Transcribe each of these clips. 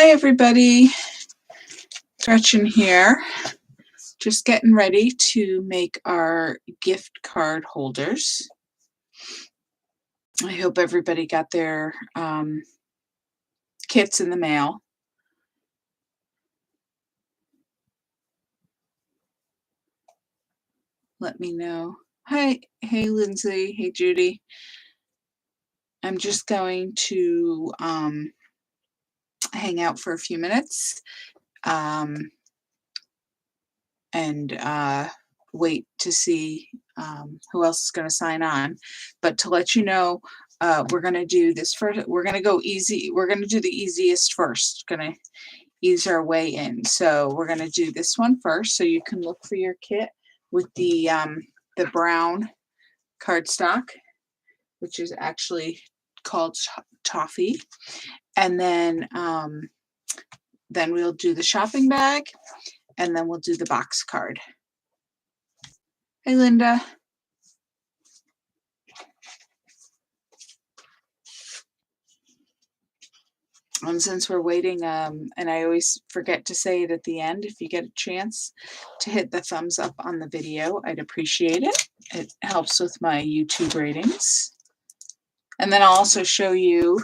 Hi everybody, Gretchen here. Just getting ready to make our gift card holders. I hope everybody got their kits in the mail. Let me know. Hi, hey Lindsay, hey Judy. I'm just going to hang out for a few minutes and wait to see who else is going to sign on. But to let you know, we're going to do this first. We're going to go easy. We're going to do the easiest first. Going to ease our way in. So we're going to do this one first. So you can look for your kit with the brown cardstock, which is actually called toffee. And then we'll do the shopping bag, and then we'll do the box card. Hey, Linda. And since we're waiting, and I always forget to say it at the end, if you get a chance to hit the thumbs up on the video, I'd appreciate it. It helps with my YouTube ratings. And then I'll also show you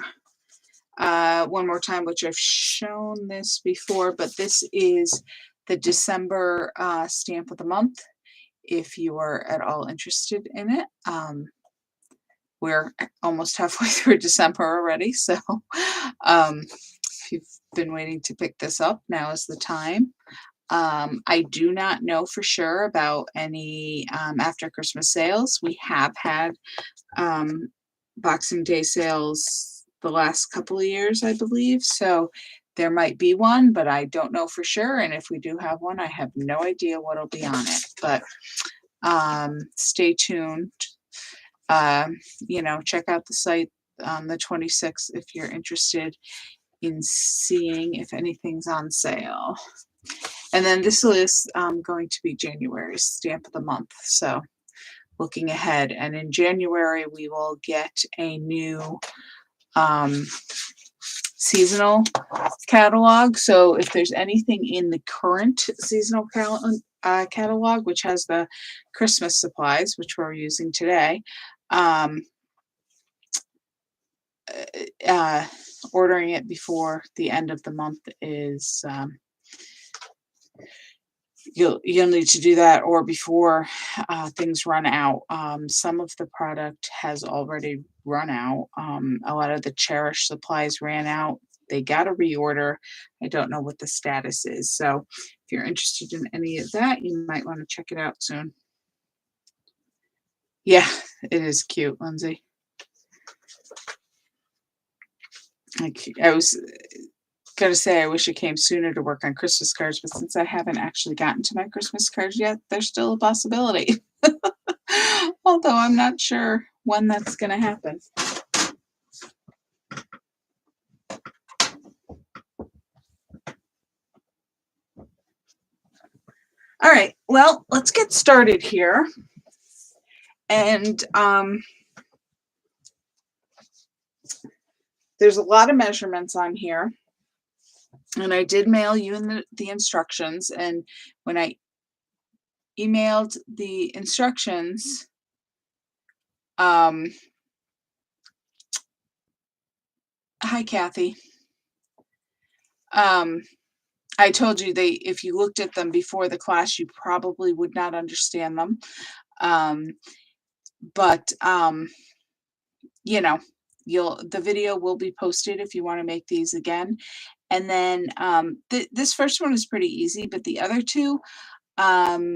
one more time, which I've shown this before, but this is the December stamp of the month, if you are at all interested in it. We're almost halfway through December already, so if you've been waiting to pick this up, now is the time. I do not know for sure about any after Christmas sales. We have had Boxing Day sales the last couple of years, I believe, so there might be one, but I don't know for sure. And if we do have one, I have no idea what'll be on it, but stay tuned. Check out the site on the 26th if you're interested in seeing if anything's on sale. And then this is going to be January's stamp of the month. So looking ahead, and in January we will get a new seasonal catalog. So if there's anything in the current seasonal catalog, which has the Christmas supplies, which we're using today, ordering it before the end of the month is you'll need to do that, or before things run out. Some of the product has already run out. A lot of the Cherish supplies ran out. They got a reorder. I don't know what the status is. So if you're interested in any of that, you might want to check it out soon. Yeah, it is cute, Lindsay. I was gonna say I wish it came sooner to work on Christmas cards, but since I haven't actually gotten to my Christmas cards yet, there's still a possibility. Although I'm not sure when that's gonna happen. All right, well, let's get started here. And there's a lot of measurements on here. And I did mail you in the instructions. And when I emailed the instructions, hi, Kathy. I told you if you looked at them before the class, you probably would not understand them. But the video will be posted if you want to make these again. And then this first one is pretty easy, but the other two, they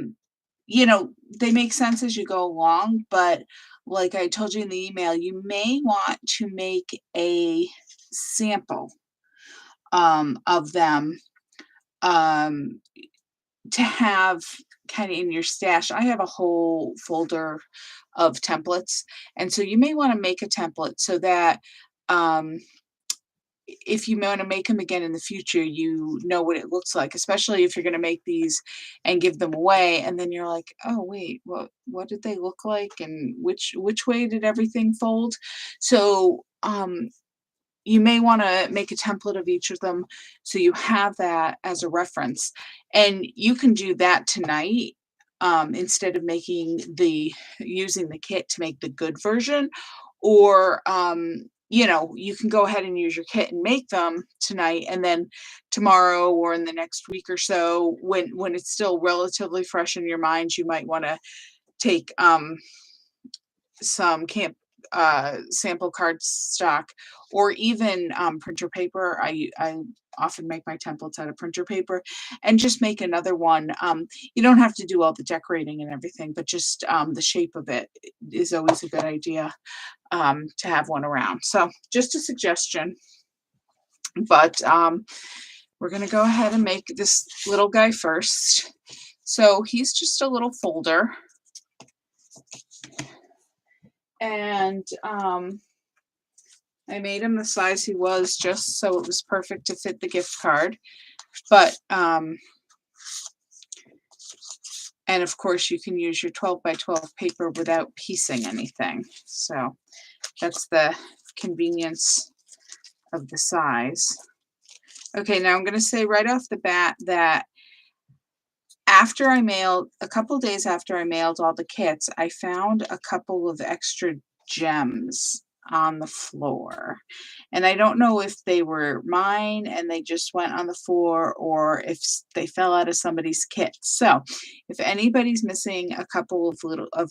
make sense as you go along. But like I told you in the email, you may want to make a sample of them to have kind of in your stash. I have a whole folder of templates, and so you may want to make a template so that if you want to make them again in the future, you know what it looks like, especially if you're going to make these and give them away, and then you're like, oh wait, what did they look like, and which way did everything fold? So you may want to make a template of each of them so you have that as a reference. And you can do that tonight instead of using the kit to make the good version. Or, you know, you can go ahead and use your kit and make them tonight, and then tomorrow or in the next week or so, when it's still relatively fresh in your mind, you might want to take some sample cardstock, or even printer paper. I often make my templates out of printer paper, and just make another one. You don't have to do all the decorating and everything, but just the shape of it is always a good idea to have one around. So just a suggestion. But we're going to go ahead and make this little guy first. So he's just a little folder. And I made him the size he was just so it was perfect to fit the gift card. But, and of course you can use your 12 by 12 paper without piecing anything. So that's the convenience of the size. Okay, now I'm going to say right off the bat that after I mailed, a couple days after I mailed all the kits, I found a couple of extra gems on the floor. And I don't know if they were mine and they just went on the floor, or if they fell out of somebody's kit. So if anybody's missing a couple of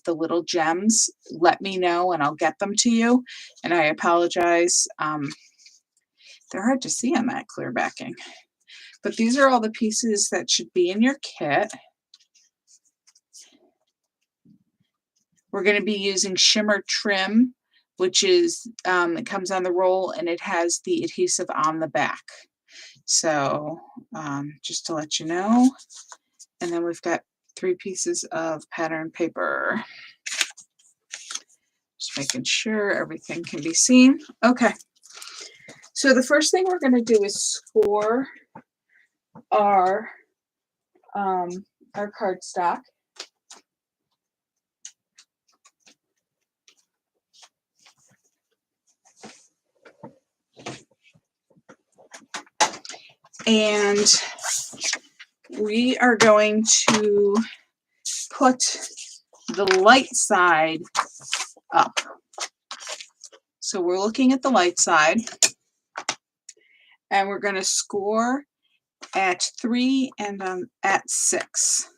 the little gems, let me know and I'll get them to you. And I apologize. They're hard to see on that clear backing. But these are all the pieces that should be in your kit. We're going to be using Shimmer Trim, which is, it comes on the roll and it has the adhesive on the back. So just to let you know. And then we've got 3 pieces of pattern paper. Just making sure everything can be seen. Okay. So the first thing we're going to do is score our cardstock. And we are going to put the light side up. So we're looking at the light side, and we're going to score at 3 and at 6.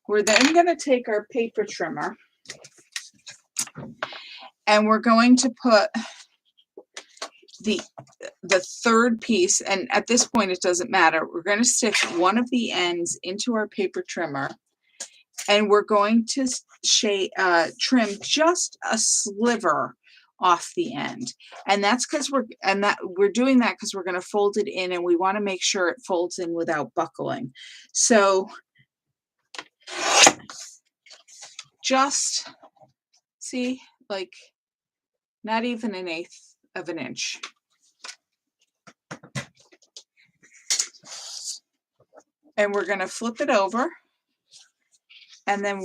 We're then going to take our paper trimmer and we're going to put the third piece, and at this point it doesn't matter. We're going to stick one of the ends into our paper trimmer, and we're going to trim just a sliver off the end. And that's because we're doing that because we're going to fold it in, and we want to make sure it folds in without buckling. So just see, like, not even 1/8 of an inch. And we're going to flip it over, and then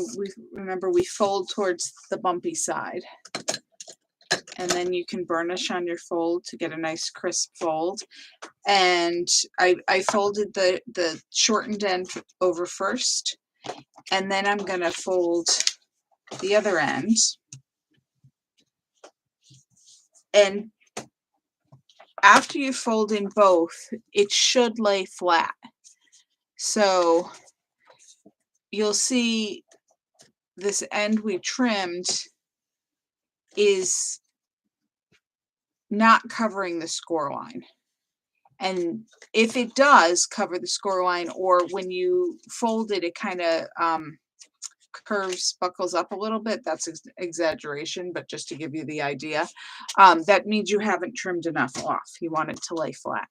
we fold towards the bumpy side, and then you can burnish on your fold to get a nice crisp fold. And I folded the shortened end over first, and then I'm going to fold the other end, and after you fold in both, it should lay flat. So you'll see this end we trimmed is not covering the score line. And if it does cover the score line, or when you fold it, it kind of curves, buckles up a little bit, that's exaggeration, but just to give you the idea, that means you haven't trimmed enough off. You want it to lay flat.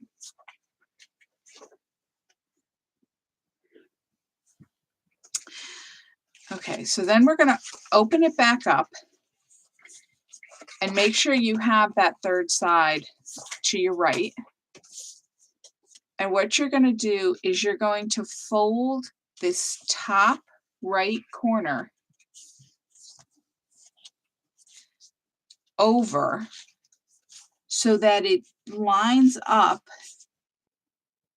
Okay, so then we're going to open it back up and make sure you have that third side to your right. And what you're going to do is you're going to fold this top right corner over so that it lines up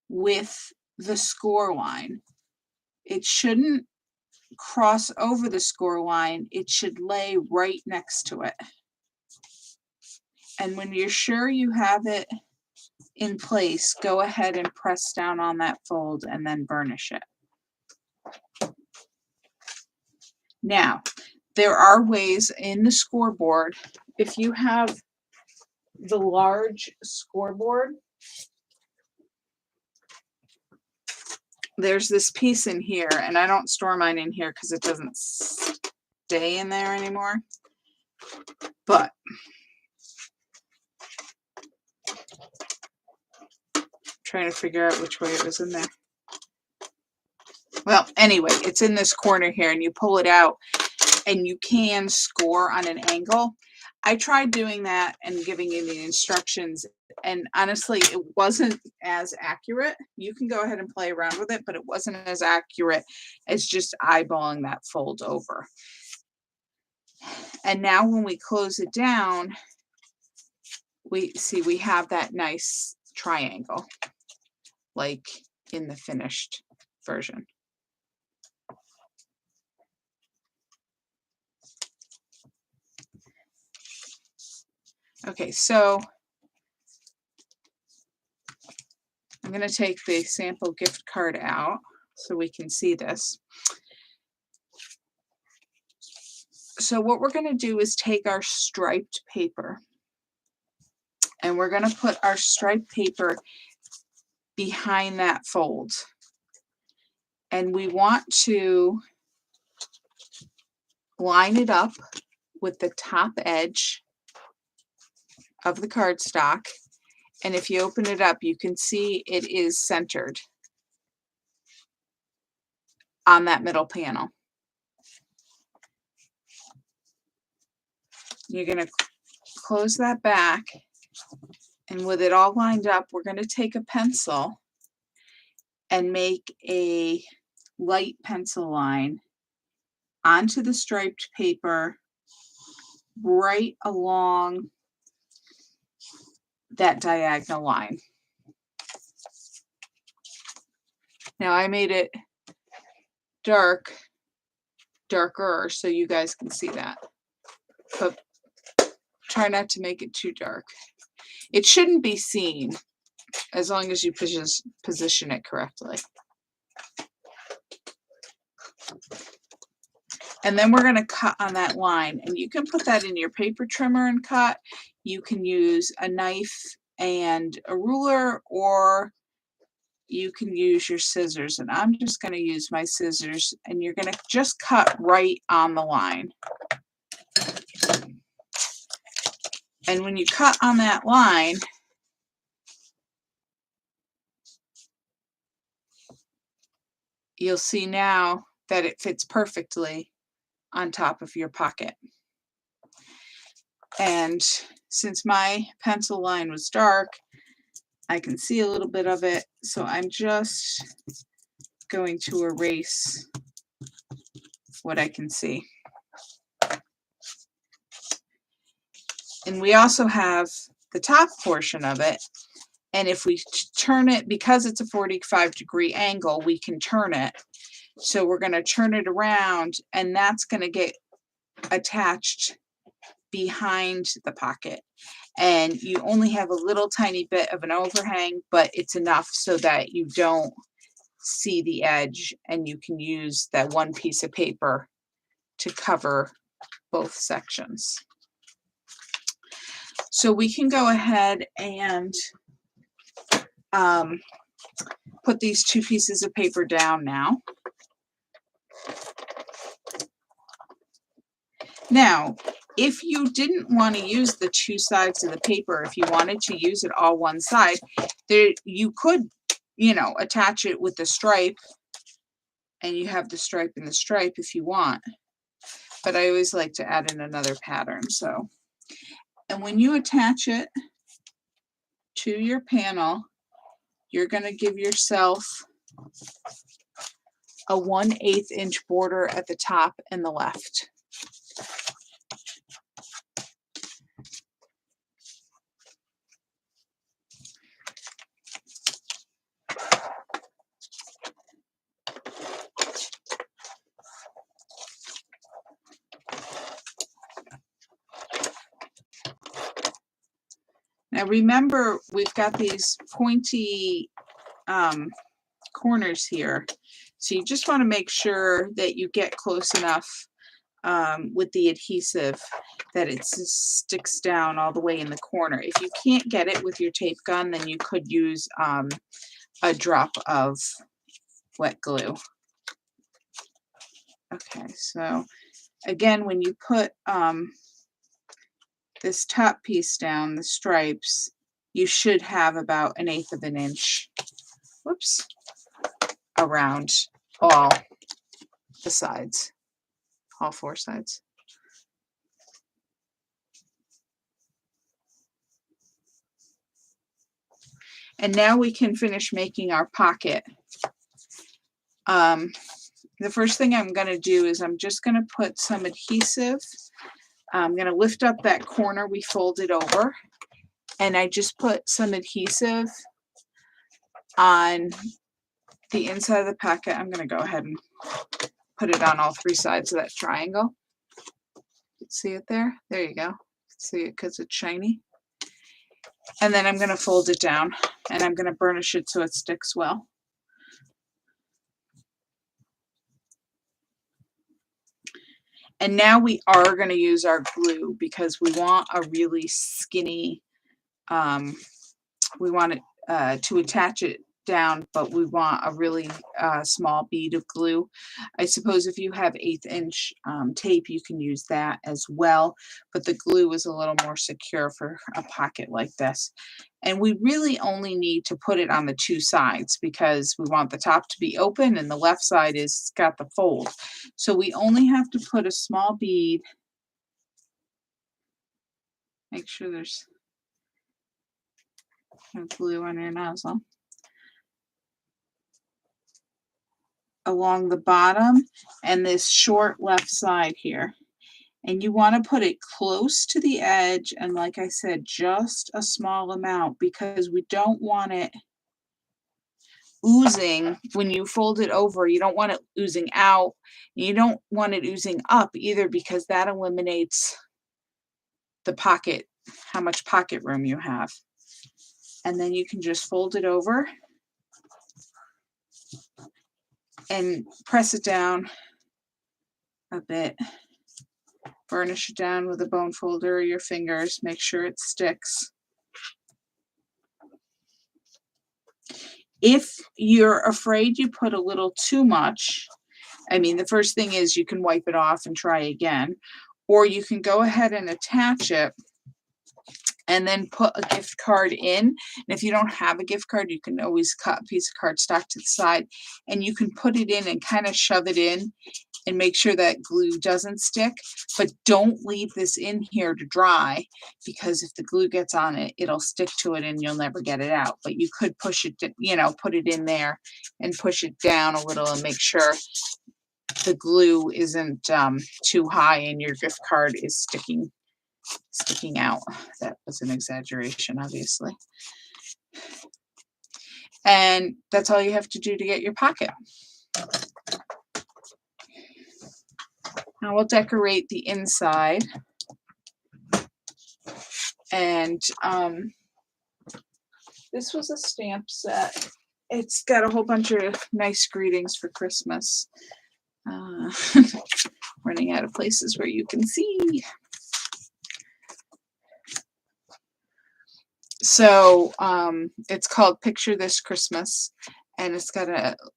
with the score line. It shouldn't cross over the score line. It should lay right next to it. And when you're sure you have it in place, go ahead and press down on that fold and then burnish it. Now, there are ways in the scoreboard, if you have the large scoreboard, there's this piece in here, and I don't store mine in here because it doesn't stay in there anymore. But trying to figure out which way it was in there. Well, anyway, it's in this corner here, and you pull it out and you can score on an angle. I tried doing that and giving you the instructions, and honestly, it wasn't as accurate. You can go ahead and play around with it, but it wasn't as accurate as just eyeballing that fold over. And now when we close it down, we see we have that nice triangle, like in the finished version. Okay, so I'm going to take the sample gift card out so we can see this. So what we're going to do is take our striped paper, and we're going to put our striped paper behind that fold. And we want to line it up with the top edge of the cardstock. And if you open it up, you can see it is centered on that middle panel. You're going to close that back, and with it all lined up, we're going to take a pencil and make a light pencil line onto the striped paper right along that diagonal line. Now I made it darker so you guys can see that, but try not to make it too dark. It shouldn't be seen as long as you position it correctly. And then we're going to cut on that line, and you can put that in your paper trimmer and cut. You can use a knife and a ruler, or you can use your scissors, and I'm just going to use my scissors, and you're going to just cut right on the line. And when you cut on that line, you'll see now that it fits perfectly on top of your pocket. And since my pencil line was dark, I can see a little bit of it, so I'm just going to erase what I can see. And we also have the top portion of it, and if we turn it, because it's a 45-degree angle, we can turn it. So we're going to turn it around, and that's going to get attached behind the pocket. And you only have a little tiny bit of an overhang, but it's enough so that you don't see the edge, and you can use that one piece of paper to cover both sections. So we can go ahead and put these two pieces of paper down now. Now, if you didn't want to use the two sides of the paper, if you wanted to use it all one side, there you could, attach it with the stripe, and you have the stripe and the stripe if you want. But I always like to add in another pattern. So, and when you attach it to your panel, you're going to give yourself a 1/8 inch border at the top and the left. Now remember, we've got these pointy corners here. So you just want to make sure that you get close enough with the adhesive that it sticks down all the way in the corner. If you can't get it with your tape gun, then you could use a drop of wet glue. Okay, so again, when you put this top piece down, the stripes, you should have about 1/8 of an inch, whoops, around all the sides, all 4 sides. And now we can finish making our pocket. The first thing I'm going to do is I'm just going to put some adhesive. I'm going to lift up that corner we folded over, and I just put some adhesive on the inside of the pocket. I'm going to go ahead and put it on all 3 sides of that triangle. See it there? There you go. See it because it's shiny. And then I'm going to fold it down, and I'm going to burnish it so it sticks well. And now we are going to use our glue because we want a really skinny, we want it to attach it down, but we want a really small bead of glue. I suppose if you have 1/8 inch tape, you can use that as well, but the glue is a little more secure for a pocket like this. And we really only need to put it on the 2 sides because we want the top to be open and the left side is got the fold. So we only have to put a small bead. Make sure there's no glue on your nozzle. Along the bottom and this short left side here. And you want to put it close to the edge, and like I said, just a small amount because we don't want it oozing when you fold it over. You don't want it oozing out. You don't want it oozing up either because that eliminates the pocket, how much pocket room you have. And then you can just fold it over and press it down a bit. Burnish it down with a bone folder or your fingers. Make sure it sticks. If you're afraid you put a little too much, I mean, the first thing is you can wipe it off and try again, or you can go ahead and attach it and then put a gift card in. And if you don't have a gift card, you can always cut a piece of cardstock to the side and you can put it in and kind of shove it in and make sure that glue doesn't stick. But don't leave this in here to dry because if the glue gets on it, it'll stick to it and you'll never get it out. But you could push it, put it in there and push it down a little and make sure the glue isn't too high and your gift card is sticking out. That was an exaggeration, obviously. And that's all you have to do to get your pocket. Now we'll decorate the inside. And this was a stamp set. It's got a whole bunch of nice greetings for Christmas. Running out of places where you can see. So it's called Picture This Christmas, and it's got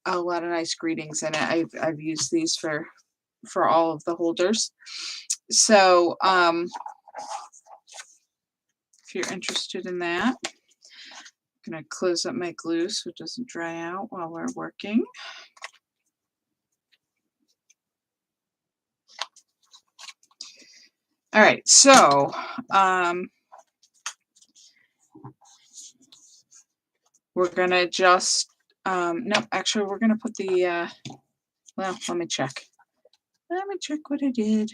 a lot of nice greetings in it. I've used these for all of the holders. So if you're interested in that, I'm going to close up my glue so it doesn't dry out while we're working. All right, so We're gonna just, no, actually we're gonna put the, well, let me check. Let me check what I did.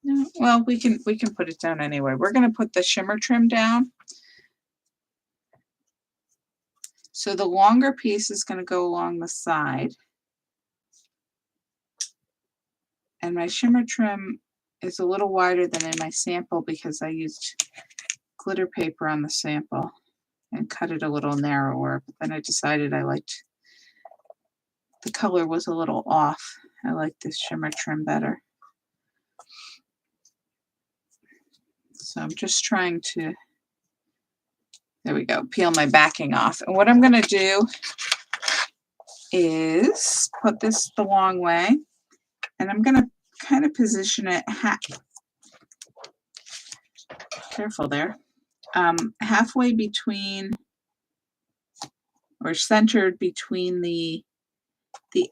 No, well, we can put it down anyway. We're gonna put the shimmer trim down. So the longer piece is gonna go along the side. And my shimmer trim is a little wider than in my sample because I used glitter paper on the sample and cut it a little narrower. But then I decided I liked, the color was a little off. I like this shimmer trim better. So I'm just trying to, there we go, peel my backing off. And what I'm gonna do is put this the long way, and I'm gonna kind of position it careful there, halfway between, or centered between the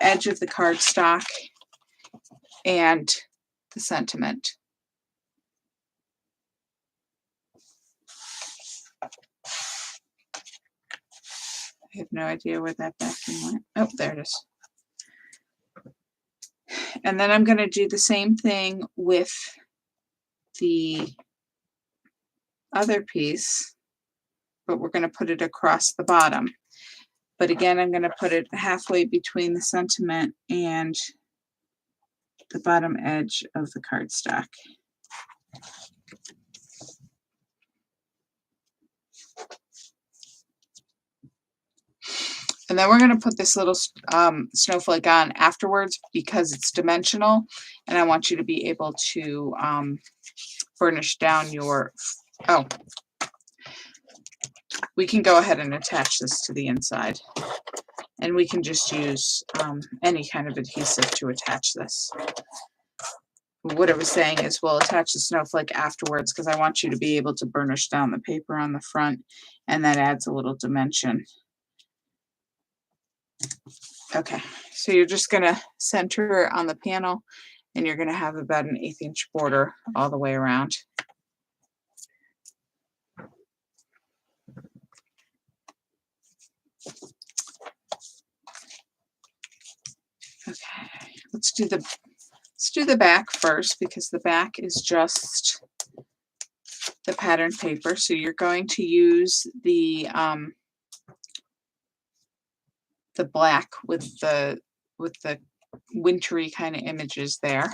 edge of the cardstock and the sentiment. I have no idea where that backing went. Oh, there it is. And then I'm going to do the same thing with the other piece, but we're going to put it across the bottom. But again, I'm going to put it halfway between the sentiment and the bottom edge of the cardstock. And then we're going to put this little snowflake on afterwards because it's dimensional, and I want you to be able to burnish down your, oh, we can go ahead and attach this to the inside. And we can just use any kind of adhesive to attach this. What I was saying is we'll attach the snowflake afterwards because I want you to be able to burnish down the paper on the front, and that adds a little dimension. Okay, so you're just going to center it on the panel, and you're going to have about an 1/8 inch border all the way around. Okay, let's do the back first because the back is just the pattern paper. So you're going to use the black with the wintry kind of images there.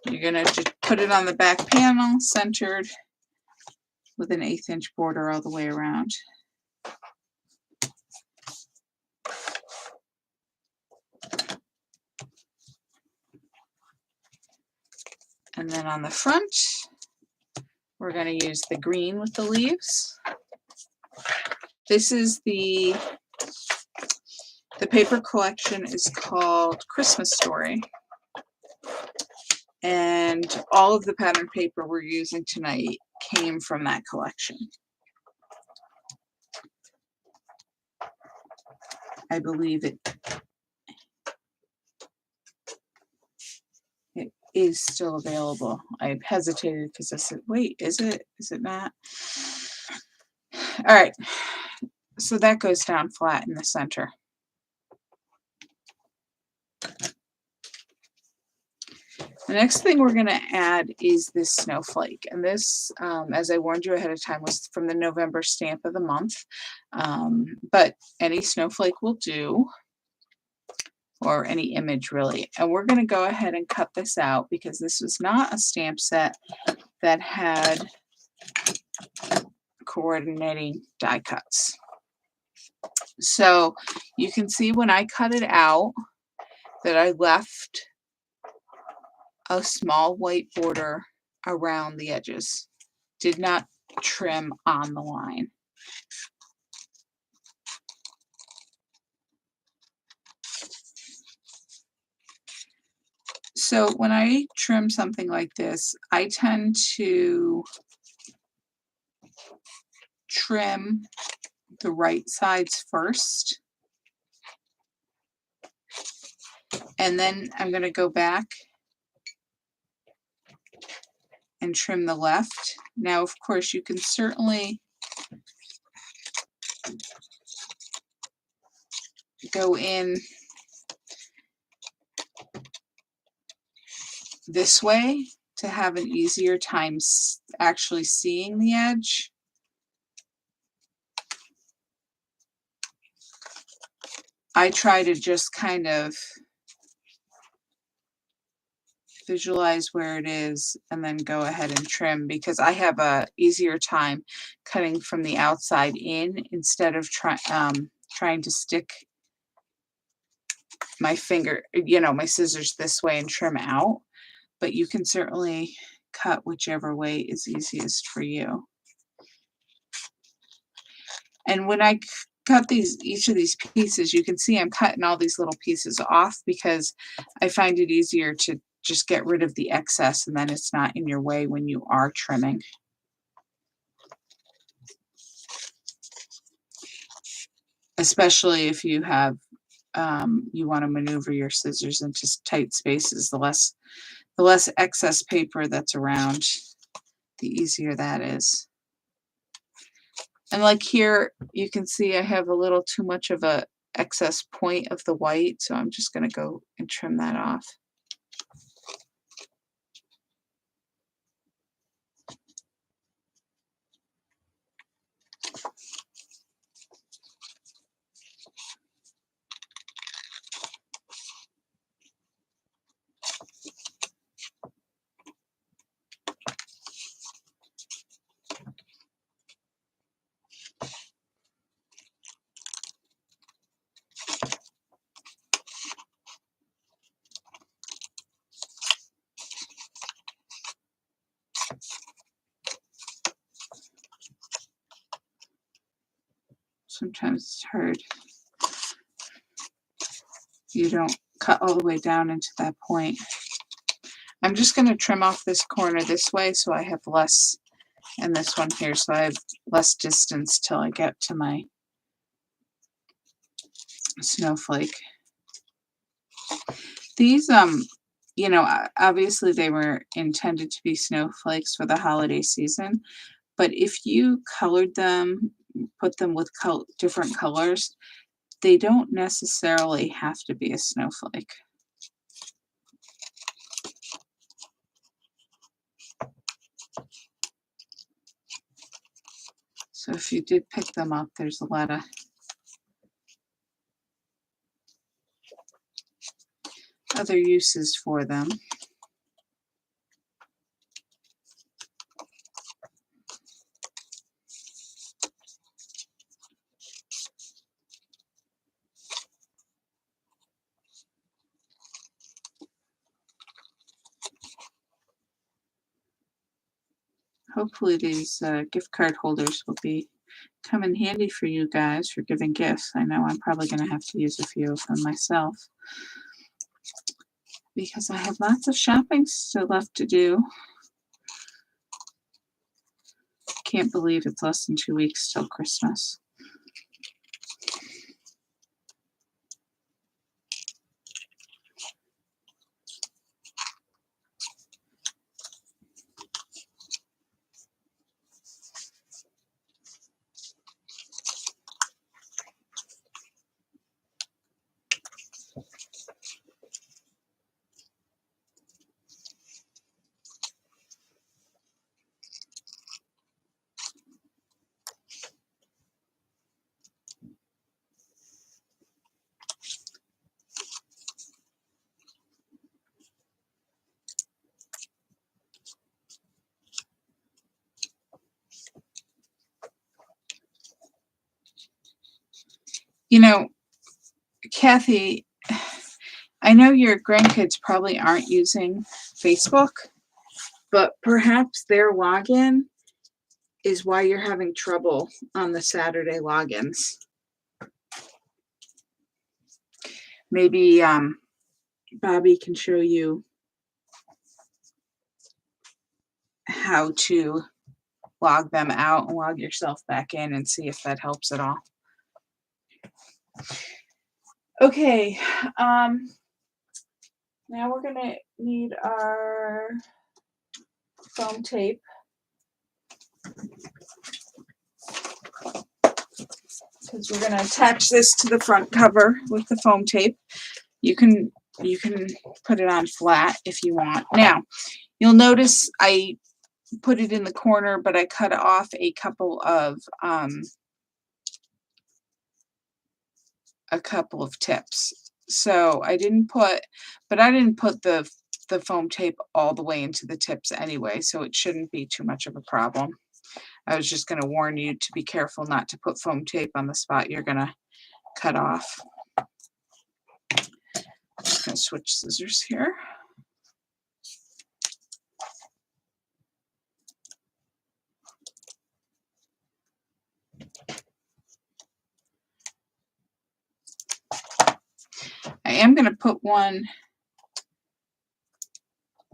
You're going to just put it on the back panel, centered, with an 1/8 inch border all the way around. And then on the front, we're going to use the green with the leaves. This is the paper collection is called Christmas Story. And all of the pattern paper we're using tonight came from that collection. I believe it is still available. I hesitated because I said, wait, is it? Is it not? All right. So that goes down flat in the center. The next thing we're going to add is this snowflake. And this, as I warned you ahead of time, was from the November stamp of the month. But any snowflake will do, or any image really. And we're going to go ahead and cut this out because this was not a stamp set that had coordinating die cuts. So you can see when I cut it out that I left a small white border around the edges. Did not trim on the line. So when I trim something like this, I tend to trim the right sides first And then I'm going to go back and trim the left. Now, of course, you can certainly go in this way to have an easier time actually seeing the edge. I try to just kind of visualize where it is and then go ahead and trim, because I have a easier time cutting from the outside in instead of trying to stick my finger, my scissors this way and trim out. But you can certainly cut whichever way is easiest for you. And when I cut each of these pieces, you can see I'm cutting all these little pieces off because I find it easier to just get rid of the excess, and then it's not in your way when you are trimming. Especially if you have, you want to maneuver your scissors into tight spaces, the less excess paper that's around, the easier that is. And like here, you can see I have a little too much of a excess point of the white, so I'm just going to go and trim that off. Sometimes it's hard. You don't cut all the way down into that point. I'm just going to trim off this corner this way so I have less, and this one here so I have less distance till I get to my snowflake. These, obviously they were intended to be snowflakes for the holiday season, but if you colored them, put them with different colors, they don't necessarily have to be a snowflake. So if you did pick them up, there's a lot of other uses for them. Hopefully these gift card holders will come in handy for you guys for giving gifts. I know I'm probably going to have to use a few of them myself because I have lots of shopping still left to do. Can't believe it's less than 2 weeks till Christmas. Kathy, I know your grandkids probably aren't using Facebook, but perhaps their login is why you're having trouble on the Saturday logins. Maybe Bobby can show you how to log them out and log yourself back in and see if that helps at all. Okay, Now we're going to need our foam tape. Because we're going to attach this to the front cover with the foam tape. You can put it on flat if you want. Now, you'll notice I put it in the corner, but I cut off a couple of tips. So I didn't put the foam tape all the way into the tips anyway, so it shouldn't be too much of a problem. I was just going to warn you to be careful not to put foam tape on the spot you're going to cut off. I'm just going to switch scissors here. I am going to put one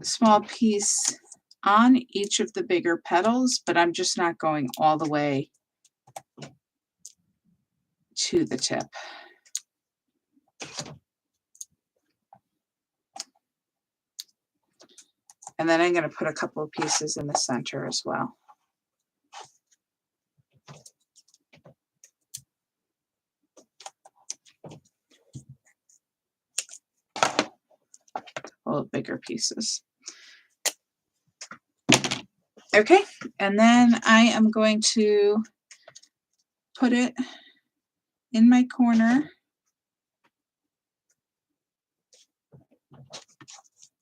small piece on each of the bigger petals, but I'm just not going all the way to the tip. And then I'm going to put a couple of pieces in the center as well. A little bigger pieces. Okay, and then I am going to put it in my corner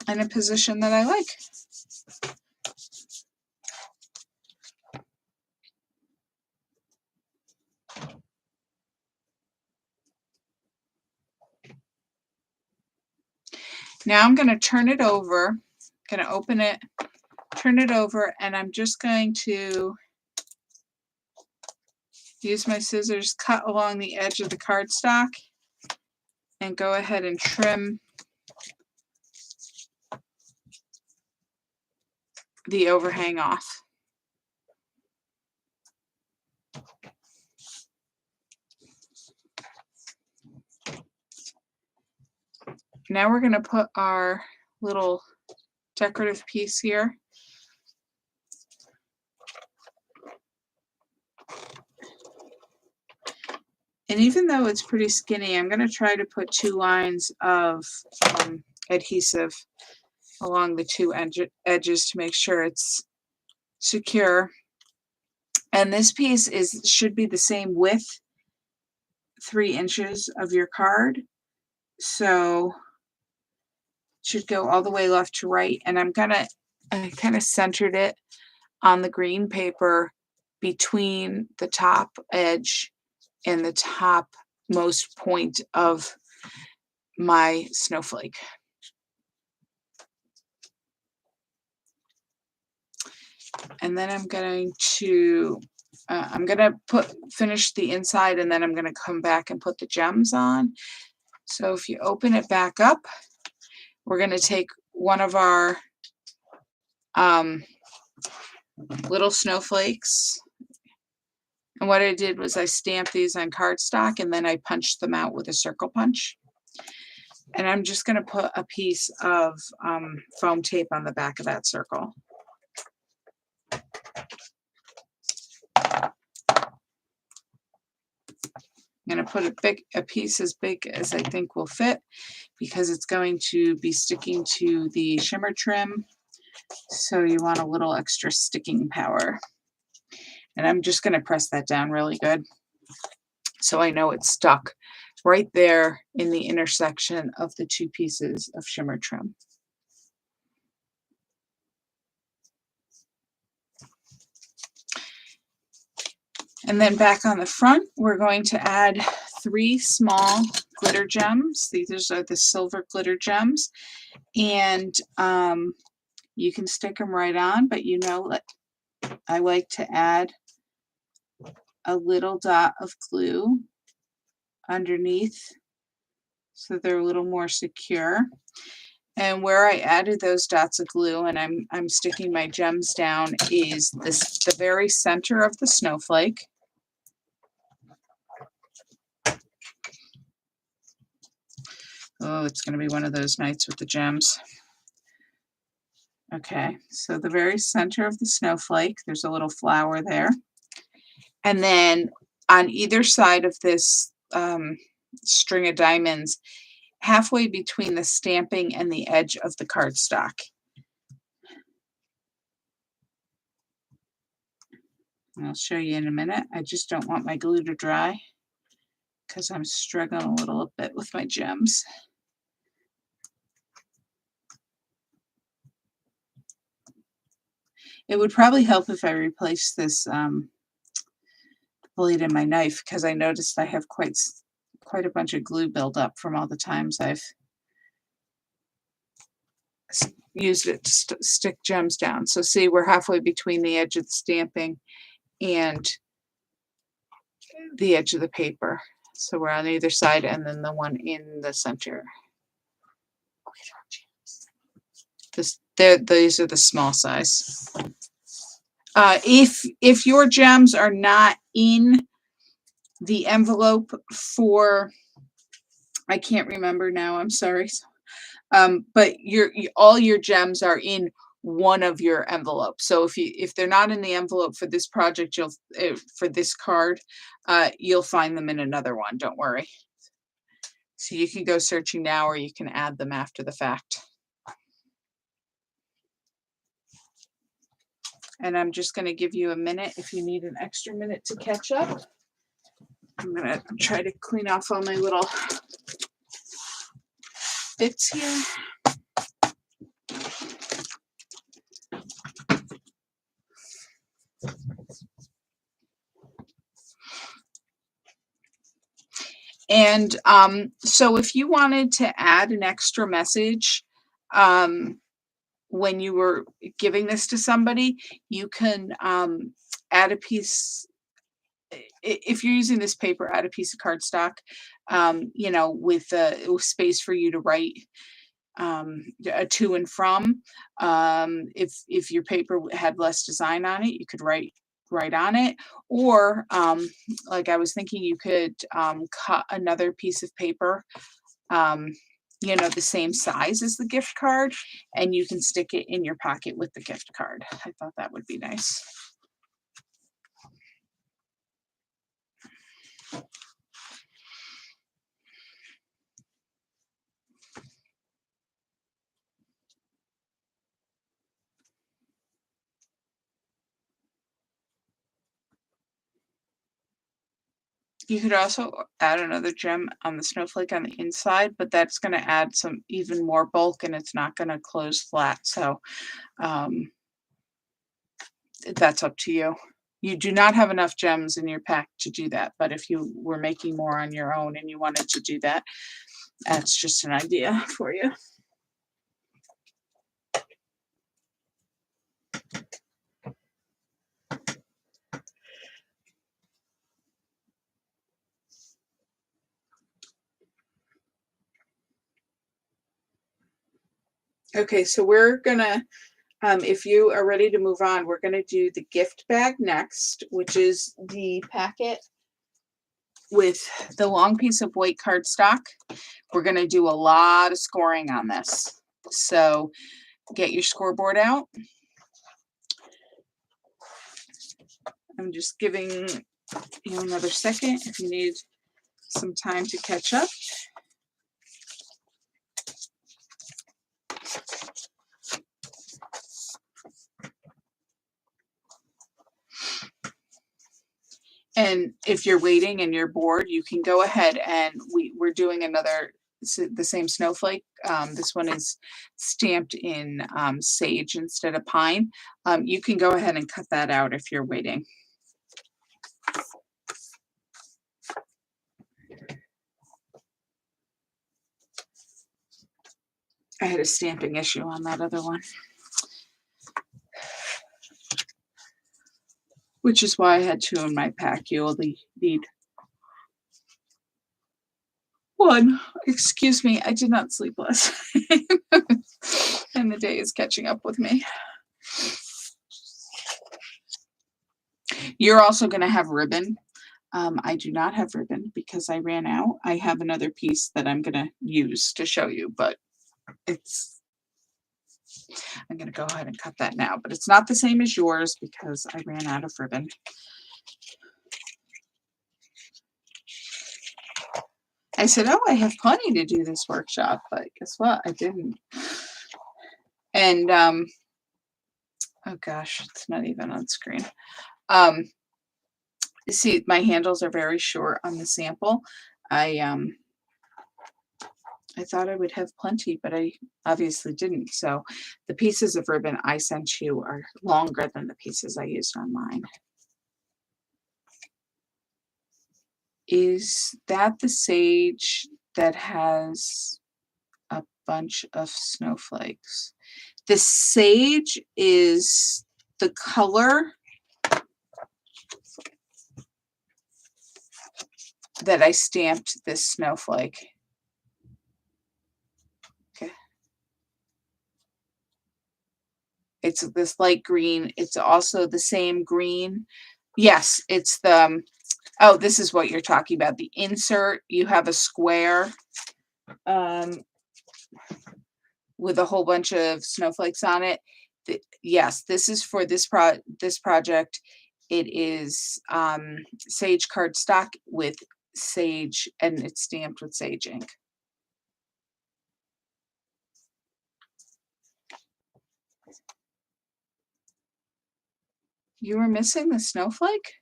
in a position that I like. Now I'm going to turn it over, going to open it, turn it over, and I'm just going to use my scissors, cut along the edge of the cardstock, and go ahead and trim the overhang off. Now we're going to put our little decorative piece here. And even though it's pretty skinny, I'm going to try to put 2 lines of adhesive along the 2 edges to make sure it's secure. And this piece should be the same width, 3 inches of your card. So it should go all the way left to right. And I kind of centered it on the green paper between the top edge and the topmost point of my snowflake. And then I'm going to finish the inside, and then I'm going to come back and put the gems on. So if you open it back up, we're going to take one of our little snowflakes. And what I did was I stamped these on cardstock, and then I punched them out with a circle punch. And I'm just going to put a piece of foam tape on the back of that circle. I'm going to put a piece as big as I think will fit, because it's going to be sticking to the shimmer trim. So you want a little extra sticking power. And I'm just going to press that down really good so I know it's stuck right there in the intersection of the 2 pieces of shimmer trim. And then back on the front, we're going to add 3 small glitter gems. These are the silver glitter gems. And you can stick them right on, but you know, I like to add a little dot of glue underneath so they're a little more secure. And where I added those dots of glue and I'm sticking my gems down is the very center of the snowflake. Oh, it's going to be one of those nights with the gems. Okay, so the very center of the snowflake, there's a little flower there. And then on either side of this string of diamonds, halfway between the stamping and the edge of the cardstock. I'll show you in a minute. I just don't want my glue to dry because I'm struggling a little bit with my gems. It would probably help if I replaced this blade in my knife, because I noticed I have quite a bunch of glue buildup from all the times I've used it to stick gems down. So see, we're halfway between the edge of the stamping and the edge of the paper. So we're on either side, and then the one in the center. These are the small size. If your gems are not in the envelope for, I can't remember now, I'm sorry, but all your gems are in one of your envelopes. So if they're not in the envelope for this project, for this card, you'll find them in another one. Don't worry. So you can go searching now, or you can add them after the fact. And I'm just going to give you a minute if you need an extra minute to catch up. I'm going to try to clean off all my little bits here. And so if you wanted to add an extra message when you were giving this to somebody, you can add a piece. If you're using this paper, add a piece of cardstock, with space for you to write a to and from. If your paper had less design on it, you could write on it. Or like I was thinking, you could cut another piece of paper, the same size as the gift card, and you can stick it in your pocket with the gift card. I thought that would be nice. You could also add another gem on the snowflake on the inside, but that's going to add some even more bulk, and it's not going to close flat. So that's up to you. You do not have enough gems in your pack to do that, but if you were making more on your own and you wanted to do that, that's just an idea for you. Okay, so we're gonna, if you are ready to move on, we're gonna do the gift bag next, which is the packet with the long piece of white cardstock. We're gonna do a lot of scoring on this. So get your scoreboard out. I'm just giving you another second if you need some time to catch up. And if you're waiting and you're bored, you can go ahead, and we're doing the same snowflake. This one is stamped in sage instead of pine. You can go ahead and cut that out if you're waiting. I had a stamping issue on that other one, which is why I had two in my pack. You only need one. Excuse me, I did not sleep last night, and the day is catching up with me. You're also going to have ribbon I do not have ribbon because I ran out. I have another piece that I'm gonna use to show you, but it's I'm gonna go ahead and cut that now, but it's not the same as yours because I ran out of ribbon. I said, oh, I have plenty to do this workshop, but guess what? I didn't. And, oh gosh, it's not even on screen. See, my handles are very short on the sample. I thought I would have plenty, but I obviously didn't. So the pieces of ribbon I sent you are longer than the pieces I used online. Is that the sage that has a bunch of snowflakes? The sage is the color that I stamped this snowflake. Okay. It's this light green. It's also the same green. Yes, it's the, oh, this is what you're talking about. The insert, you have a square with a whole bunch of snowflakes on it. Yes, this is for this project. It is sage cardstock with sage, and it's stamped with sage ink. You were missing the snowflake?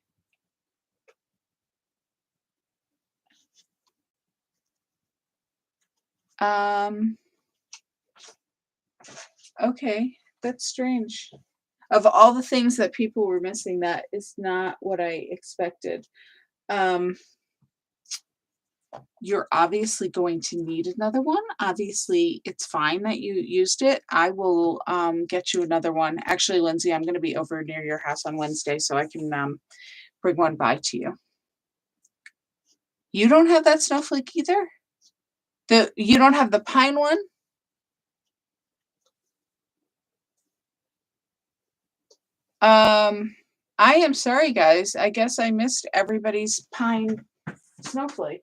Okay, that's strange. Of all the things that people were missing, that is not what I expected. You're obviously going to need another one. Obviously, it's fine that you used it. I will get you another one. Actually, Lindsay, I'm going to be over near your house on Wednesday, so I can bring one by to you. You don't have that snowflake either? You don't have the pine one? I am sorry, guys. I guess I missed everybody's pine snowflake.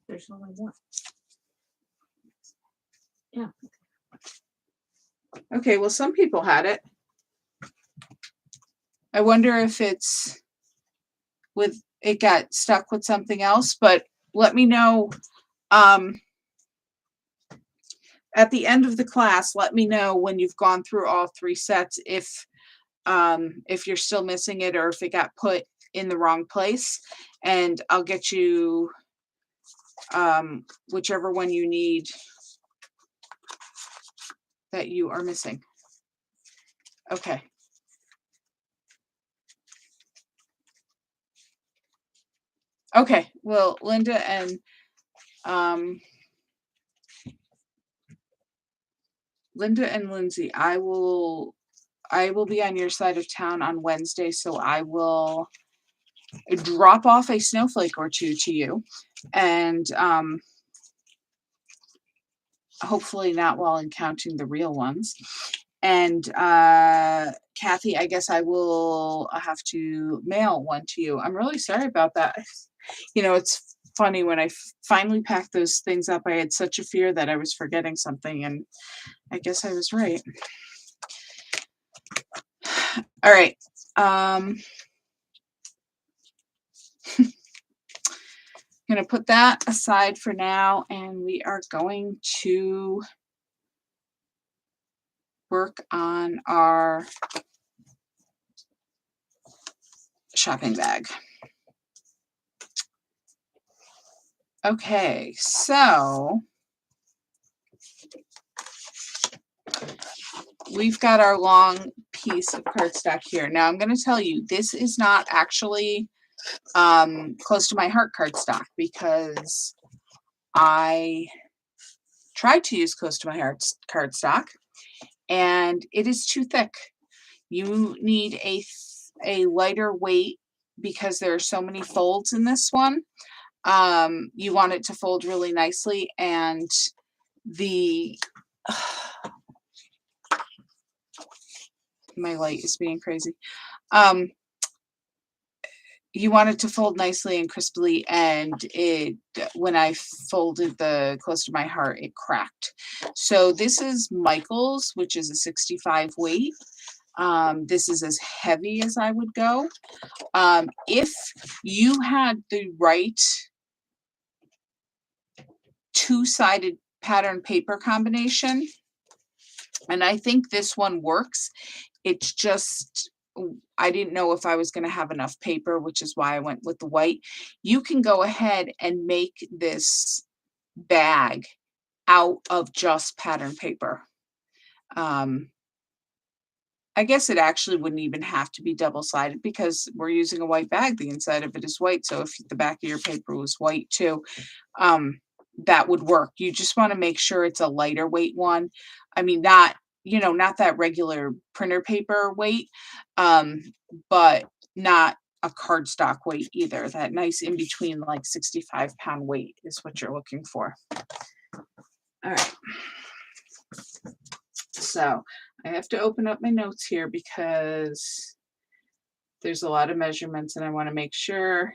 There's only one. Yeah. Okay, well, some people had it. I wonder if it's it got stuck with something else, but let me know at the end of the class. Let me know when you've gone through all 3 sets if you're still missing it or if it got put in the wrong place, and I'll get you whichever one you need that you are missing. Okay. Okay, well, Linda and Lindsay, I will be on your side of town on Wednesday, so I will drop off a snowflake or 2 to you, and hopefully not while encountering the real ones. And Kathy, I guess I will have to mail one to you. I'm really sorry about that. You know, it's funny, when I finally packed those things up, I had such a fear that I was forgetting something, and I guess I was right. All right. I'm going to put that aside for now, and we are going to work on our shopping bag. Okay, so we've got our long piece of cardstock here. Now I'm going to tell you, this is not actually close to my heart cardstock, because I tried to use close to my heart cardstock and it is too thick. You need a lighter weight because there are so many folds in this one. You want it to fold really nicely, and the My light is being crazy. You want it to fold nicely and crisply, and when I folded the close to my heart, it cracked. So this is Michael's, which is a 65 weight. This is as heavy as I would go. If you had the right two-sided pattern paper combination, and I think this one works, it's just I didn't know if I was going to have enough paper, which is why I went with the white. You can go ahead and make this bag out of just pattern paper. I guess it actually wouldn't even have to be double-sided because we're using a white bag. The inside of it is white. So if the back of your paper was white too, that would work. You just want to make sure it's a lighter weight one. I mean, not that regular printer paper weight, but not a cardstock weight either. That nice in between, like 65-pound weight is what you're looking for. All right. So I have to open up my notes here because there's a lot of measurements and I want to make sure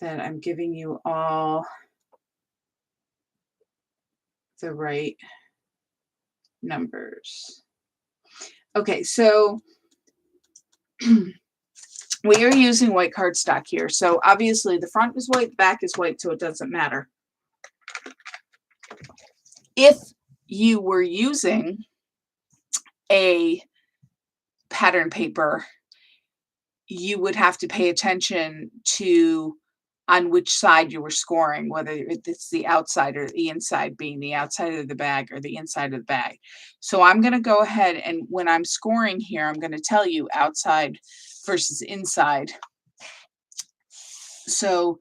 that I'm giving you all the right numbers. Okay, so we are using white cardstock here. So obviously the front is white, the back is white, so it doesn't matter. If you were using a pattern paper, you would have to pay attention to on which side you were scoring, whether it's the outside or the inside, being the outside of the bag or the inside of the bag. So I'm going to go ahead and when I'm scoring here, I'm going to tell you outside versus inside. So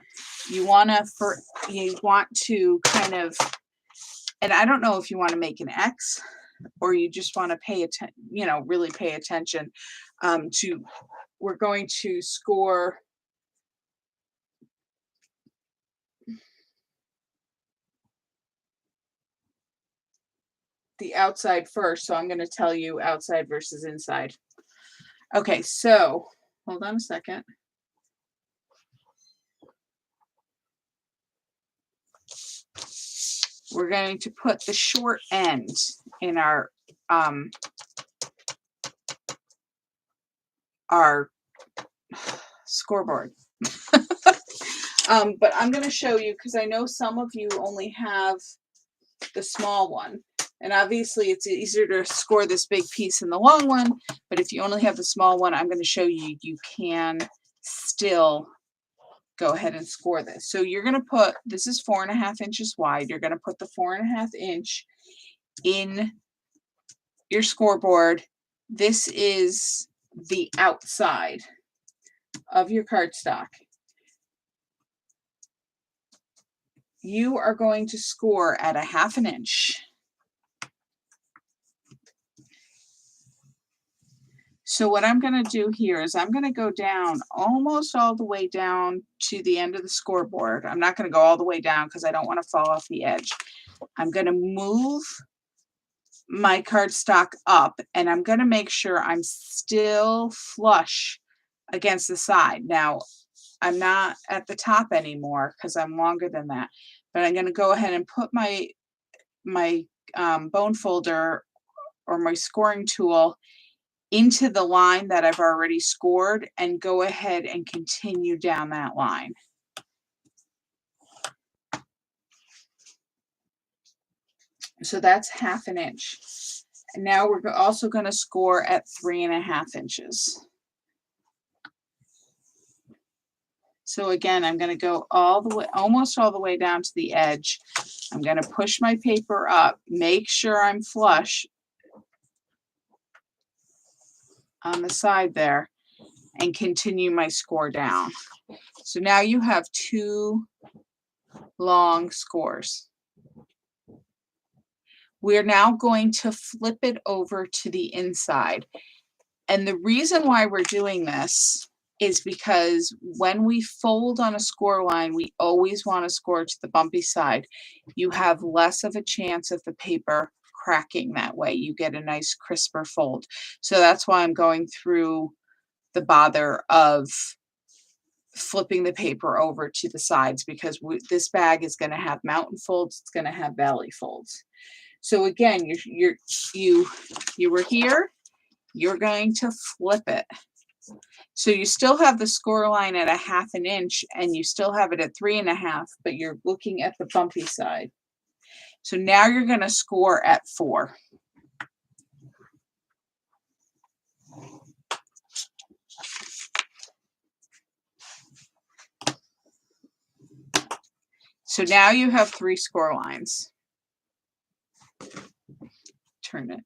you want to kind of, and I don't know if you want to make an X or you just want to pay attention, really pay attention to, we're going to score the outside first. So I'm going to tell you outside versus inside. Okay, so hold on a second. We're going to put the short end in our scoreboard. But I'm going to show you because I know some of you only have the small one. And obviously it's easier to score this big piece in the long one, but if you only have the small one, I'm going to show you, you can still go ahead and score this. So you're going to put, this is 4.5 inches wide. You're going to put the 4.5 inch in your scoreboard. This is the outside of your cardstock. You are going to score at 1/2 inch. So what I'm going to do here is I'm going to go down almost all the way down to the end of the scoreboard. I'm not going to go all the way down because I don't want to fall off the edge. I'm going to move my cardstock up and I'm going to make sure I'm still flush against the side. Now, I'm not at the top anymore because I'm longer than that, but I'm going to go ahead and put my bone folder or my scoring tool into the line that I've already scored and go ahead and continue down that line. So that's 1/2 inch. And now we're also going to score at 3.5 inches. So again, I'm going to go all the way, almost all the way down to the edge. I'm going to push my paper up, make sure I'm flush on the side there, and continue my score down. So now you have 2 long scores. We're now going to flip it over to the inside. And the reason why we're doing this is because when we fold on a score line, we always want to score to the bumpy side. You have less of a chance of the paper cracking that way. You get a nice crisper fold. So that's why I'm going through the bother of flipping the paper over to the sides, because this bag is going to have mountain folds, it's going to have valley folds. So again, you were here, you're going to flip it. So you still have the score line at 1/2 an inch and you still have it at 3.5, but you're looking at the bumpy side. So now you're going to score at 4. So now you have 3 score lines. Turn it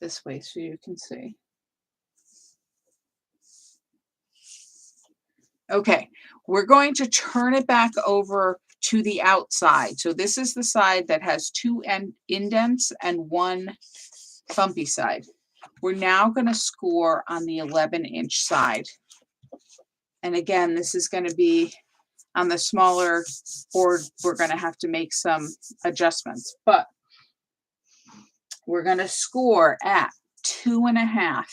this way so you can see. Okay, we're going to turn it back over to the outside. So this is the side that has 2 indents and 1 bumpy side. We're now going to score on the 11-inch side. And again, this is going to be on the smaller board. We're going to have to make some adjustments, but we're going to score at 2.5.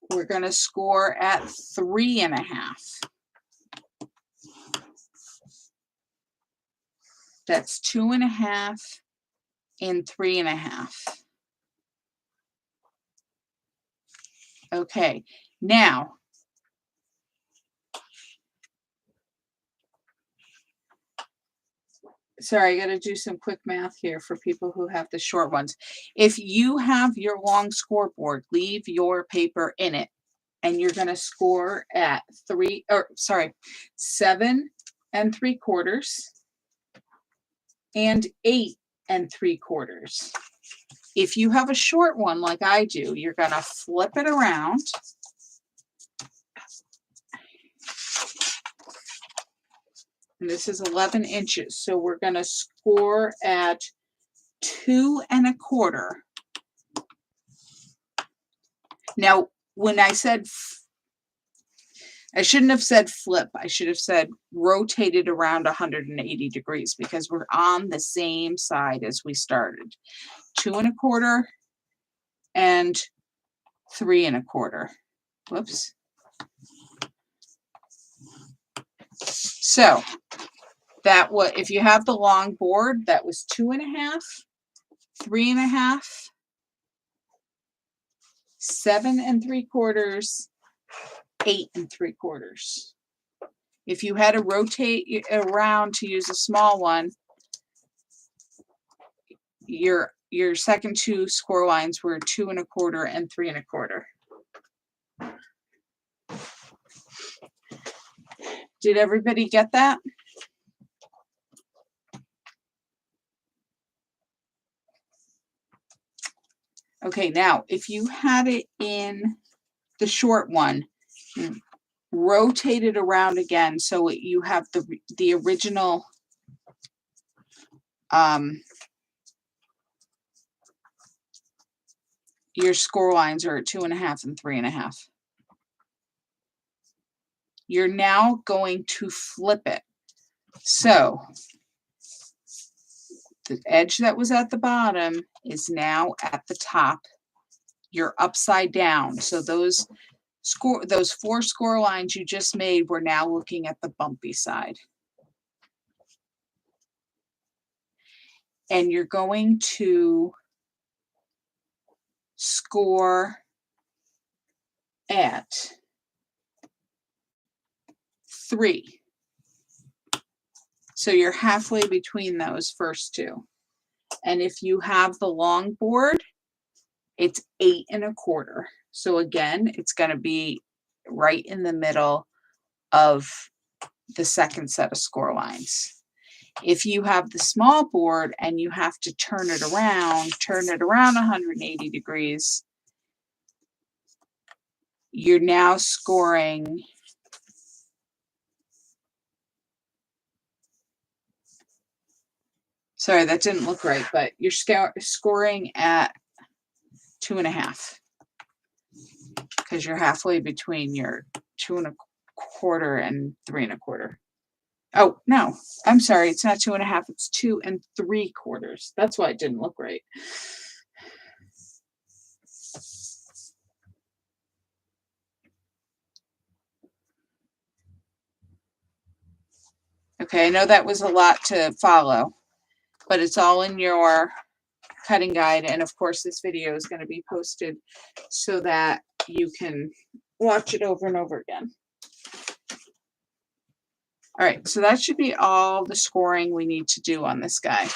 We're going to score at 3.5. That's 2.5 and 3.5. Okay, now sorry, I got to do some quick math here for people who have the short ones. If you have your long scoreboard, leave your paper in it, and you're going to score at 7 3/4 and 8 3/4. If you have a short one like I do, you're going to flip it around. And this is 11 inches. So we're going to score at 2 1/4. Now, when I said, I shouldn't have said flip. I should have said rotated around 180 degrees, because we're on the same side as we started. 2 1/4 and 3 1/4. Whoops. So that was, if you have the long board, that was 2.5, 3.5, 7 3/4, 8 3/4. If you had to rotate around to use a small one, your second 2 score lines were 2 1/4 and 3 1/4. Did everybody get that? Okay, now if you had it in the short one, rotate it around again so you have the original your score lines are at 2.5 and 3.5. You're now going to flip it. So the edge that was at the bottom is now at the top. You're upside down. So those 4 score lines you just made, we're now looking at the bumpy side. And you're going to score at 3. So you're halfway between those first 2. And if you have the long board, it's 8 1/4. So again, it's going to be right in the middle of the second set of score lines. If you have the small board and you have to turn it around 180 degrees, you're now scoring sorry, that didn't look right, but you're scoring at 2.5, because you're halfway between your 2 1/4 and 3 1/4. Oh, no, I'm sorry. It's not 2.5. It's 2 3/4. That's why it didn't look right. Okay, I know that was a lot to follow, but it's all in your cutting guide. And of course, this video is going to be posted so that you can watch it over and over again. All right, so that should be all the scoring we need to do on this guy.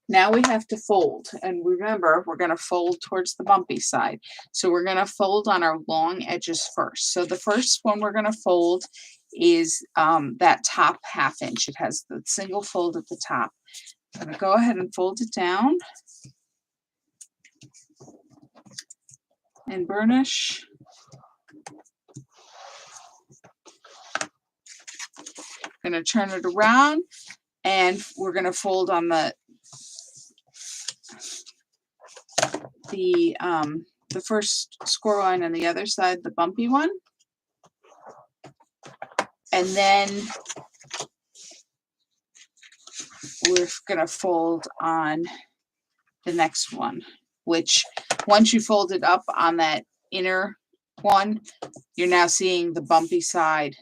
Now we have to fold, and remember, we're going to fold towards the bumpy side. So we're going to fold on our long edges first. So the first one we're going to fold is that top 1/2 inch. It has the single fold at the top. I'm going to go ahead and fold it down and burnish. I'm going to turn it around, and we're going to fold on the first score line on the other side, the bumpy one. And then we're going to fold on the next one, which once you fold it up on that inner one, you're now seeing the bumpy side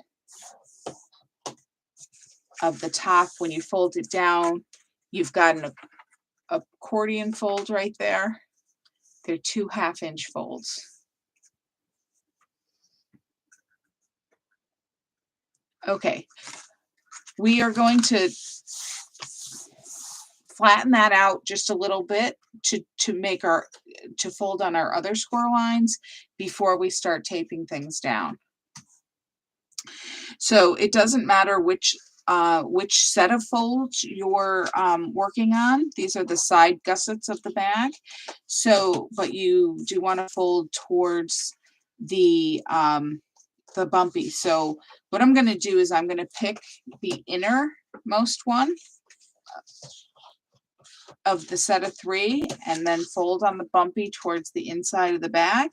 of the top. When you fold it down, you've got an accordion fold right there. They're 2 1/2 inch folds. Okay, we are going to flatten that out just a little bit to fold on our other score lines before we start taping things down. So it doesn't matter which set of folds you're working on. These are the side gussets of the bag. So, but you do want to fold towards the bumpy. So what I'm going to do is I'm going to pick the innermost one of the set of 3 and then fold on the bumpy towards the inside of the bag.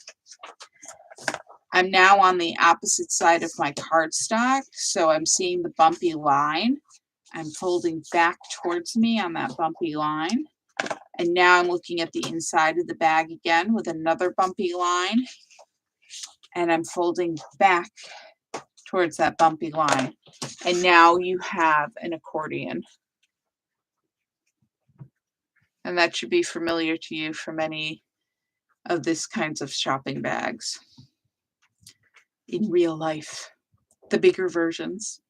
I'm now on the opposite side of my cardstock, so I'm seeing the bumpy line. I'm folding back towards me on that bumpy line. And now I'm looking at the inside of the bag again with another bumpy line. And I'm folding back towards that bumpy line. And now you have an accordion. And that should be familiar to you from any of this kinds of shopping bags in real life, the bigger versions.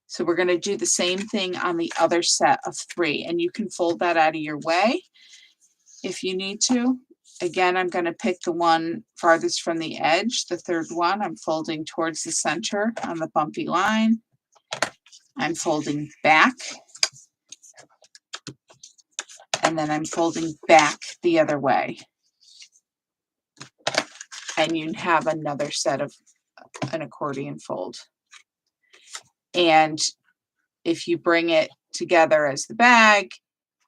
So we're going to do the same thing on the other set of 3, and you can fold that out of your way if you need to. Again, I'm going to pick the one farthest from the edge, the third one. I'm folding towards the center on the bumpy line. I'm folding back, and then I'm folding back the other way. And you have another set of an accordion fold. And if you bring it together as the bag,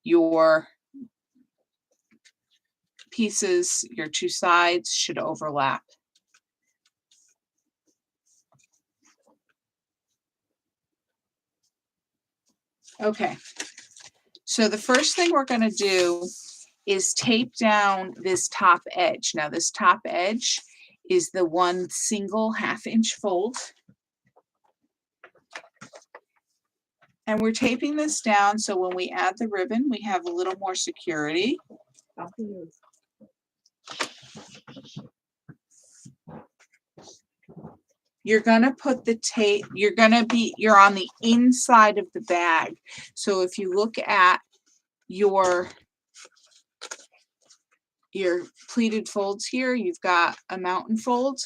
your pieces, your 2 sides should overlap. Okay, so the first thing we're going to do is tape down this top edge. Now this top edge is the one single 1/2 inch fold. And we're taping this down so when we add the ribbon, we have a little more security. You're going to put the tape, you're on the inside of the bag. So if you look at your pleated folds here, you've got a mountain fold.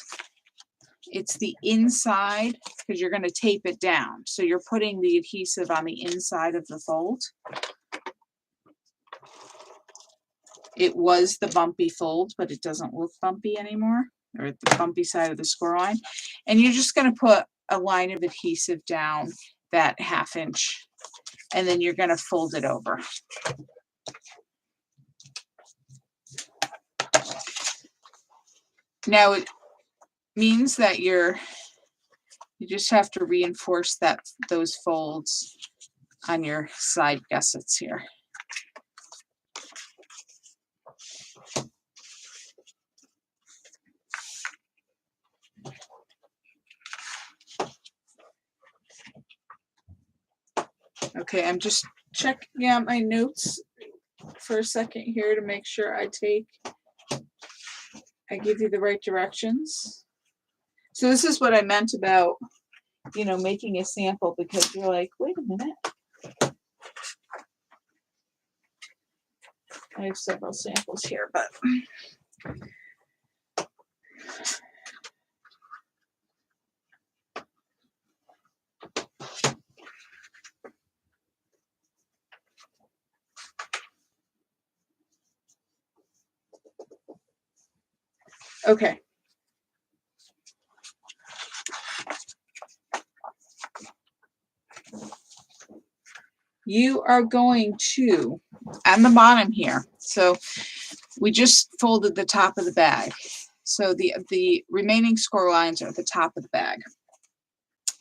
It's the inside because you're going to tape it down. So you're putting the adhesive on the inside of the fold. It was the bumpy fold, but it doesn't look bumpy anymore, or the bumpy side of the score line. And you're just going to put a line of adhesive down that 1/2 inch, and then you're going to fold it over. Now it means that your You just have to reinforce those folds on your side gussets here. Okay, I'm just checking out my notes for a second here to make sure I give you the right directions. So this is what I meant about, you know, making a sample, because you're like, wait a minute. I have several samples here, but okay. You are going to, on the bottom here, so we just folded the top of the bag. So the remaining score lines are at the top of the bag.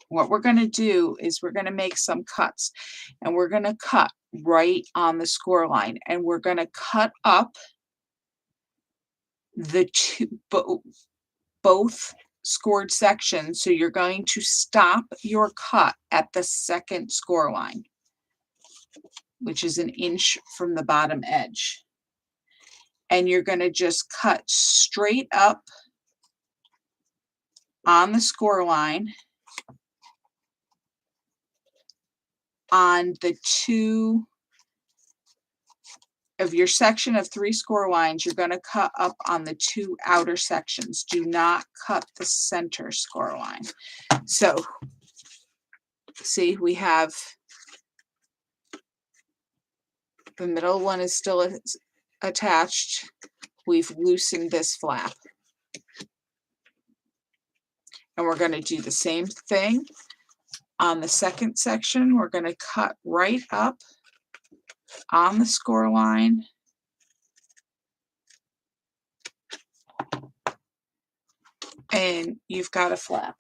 What we're going to do is we're going to make some cuts, and we're going to cut right on the score line, and we're going to cut up the both scored sections. So you're going to stop your cut at the second score line, which is 1 inch from the bottom edge. And you're going to just cut straight up on the score line on the 2 of your section of 3 score lines. You're going to cut up on the 2 outer sections. Do not cut the center score line. So see, we have the middle one is still attached. We've loosened this flap. And we're going to do the same thing on the second section. We're going to cut right up on the score line. And you've got a flap.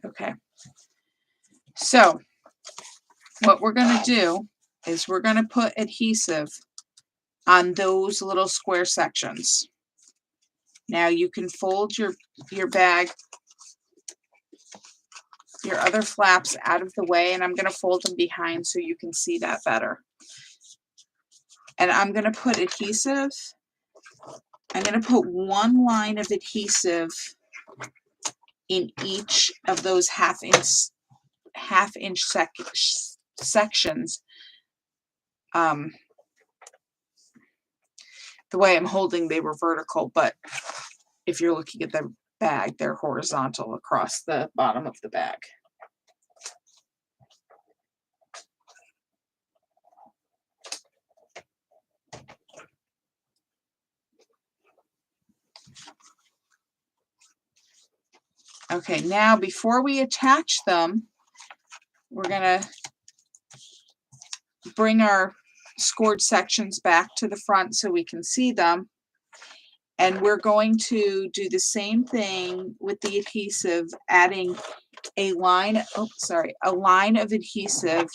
Okay. So what we're going to do is we're going to put adhesive on those little square sections. Now you can fold your bag, your other flaps out of the way, and I'm going to fold them behind so you can see that better. And I'm going to put adhesive. I'm going to put 1 line of adhesive in each of those half-inch sections. The way I'm holding, they were vertical, but if you're looking at the bag, they're horizontal across the bottom of the bag. Okay, now before we attach them, we're going to bring our scored sections back to the front so we can see them. And we're going to do the same thing with the adhesive, adding a line of adhesive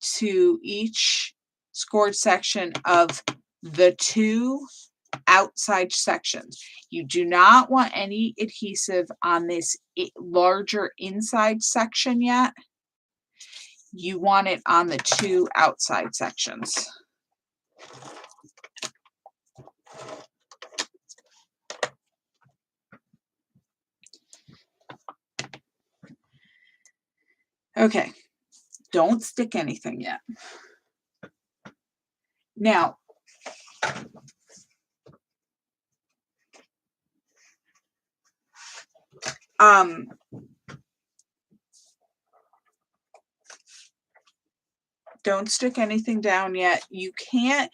to each scored section of the 2 outside sections. You do not want any adhesive on this larger inside section yet. You want it on the 2 outside sections. Okay, don't stick anything yet. Now, Don't stick anything down yet. You can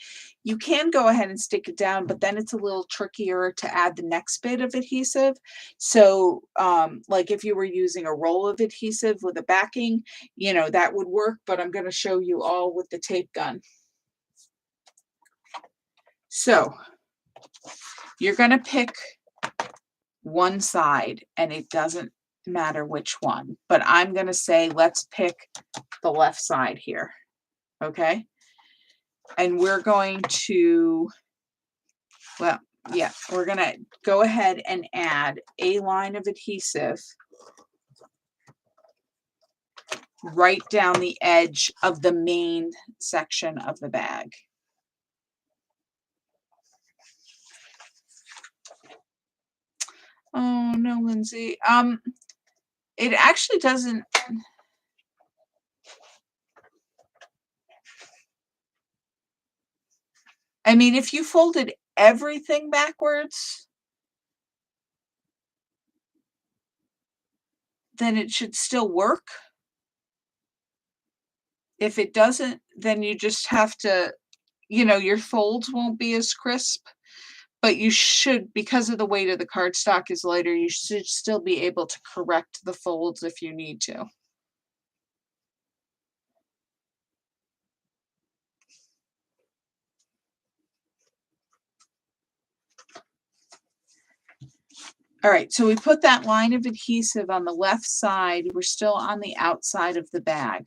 go ahead and stick it down, but then it's a little trickier to add the next bit of adhesive. So, like if you were using a roll of adhesive with a backing, that would work, but I'm going to show you all with the tape gun. So, you're going to pick one side, and it doesn't matter which one, but I'm going to say, let's pick the left side here. Okay. And we're going to, well, yeah, we're going to go ahead and add a line of adhesive right down the edge of the main section of the bag. Oh no, Lindsay. It actually doesn't. I mean, if you folded everything backwards, then it should still work. If it doesn't, then you just have to, your folds won't be as crisp, but you should, because of the weight of the cardstock is lighter, you should still be able to correct the folds if you need to. All right, so we put that line of adhesive on the left side. We're still on the outside of the bag.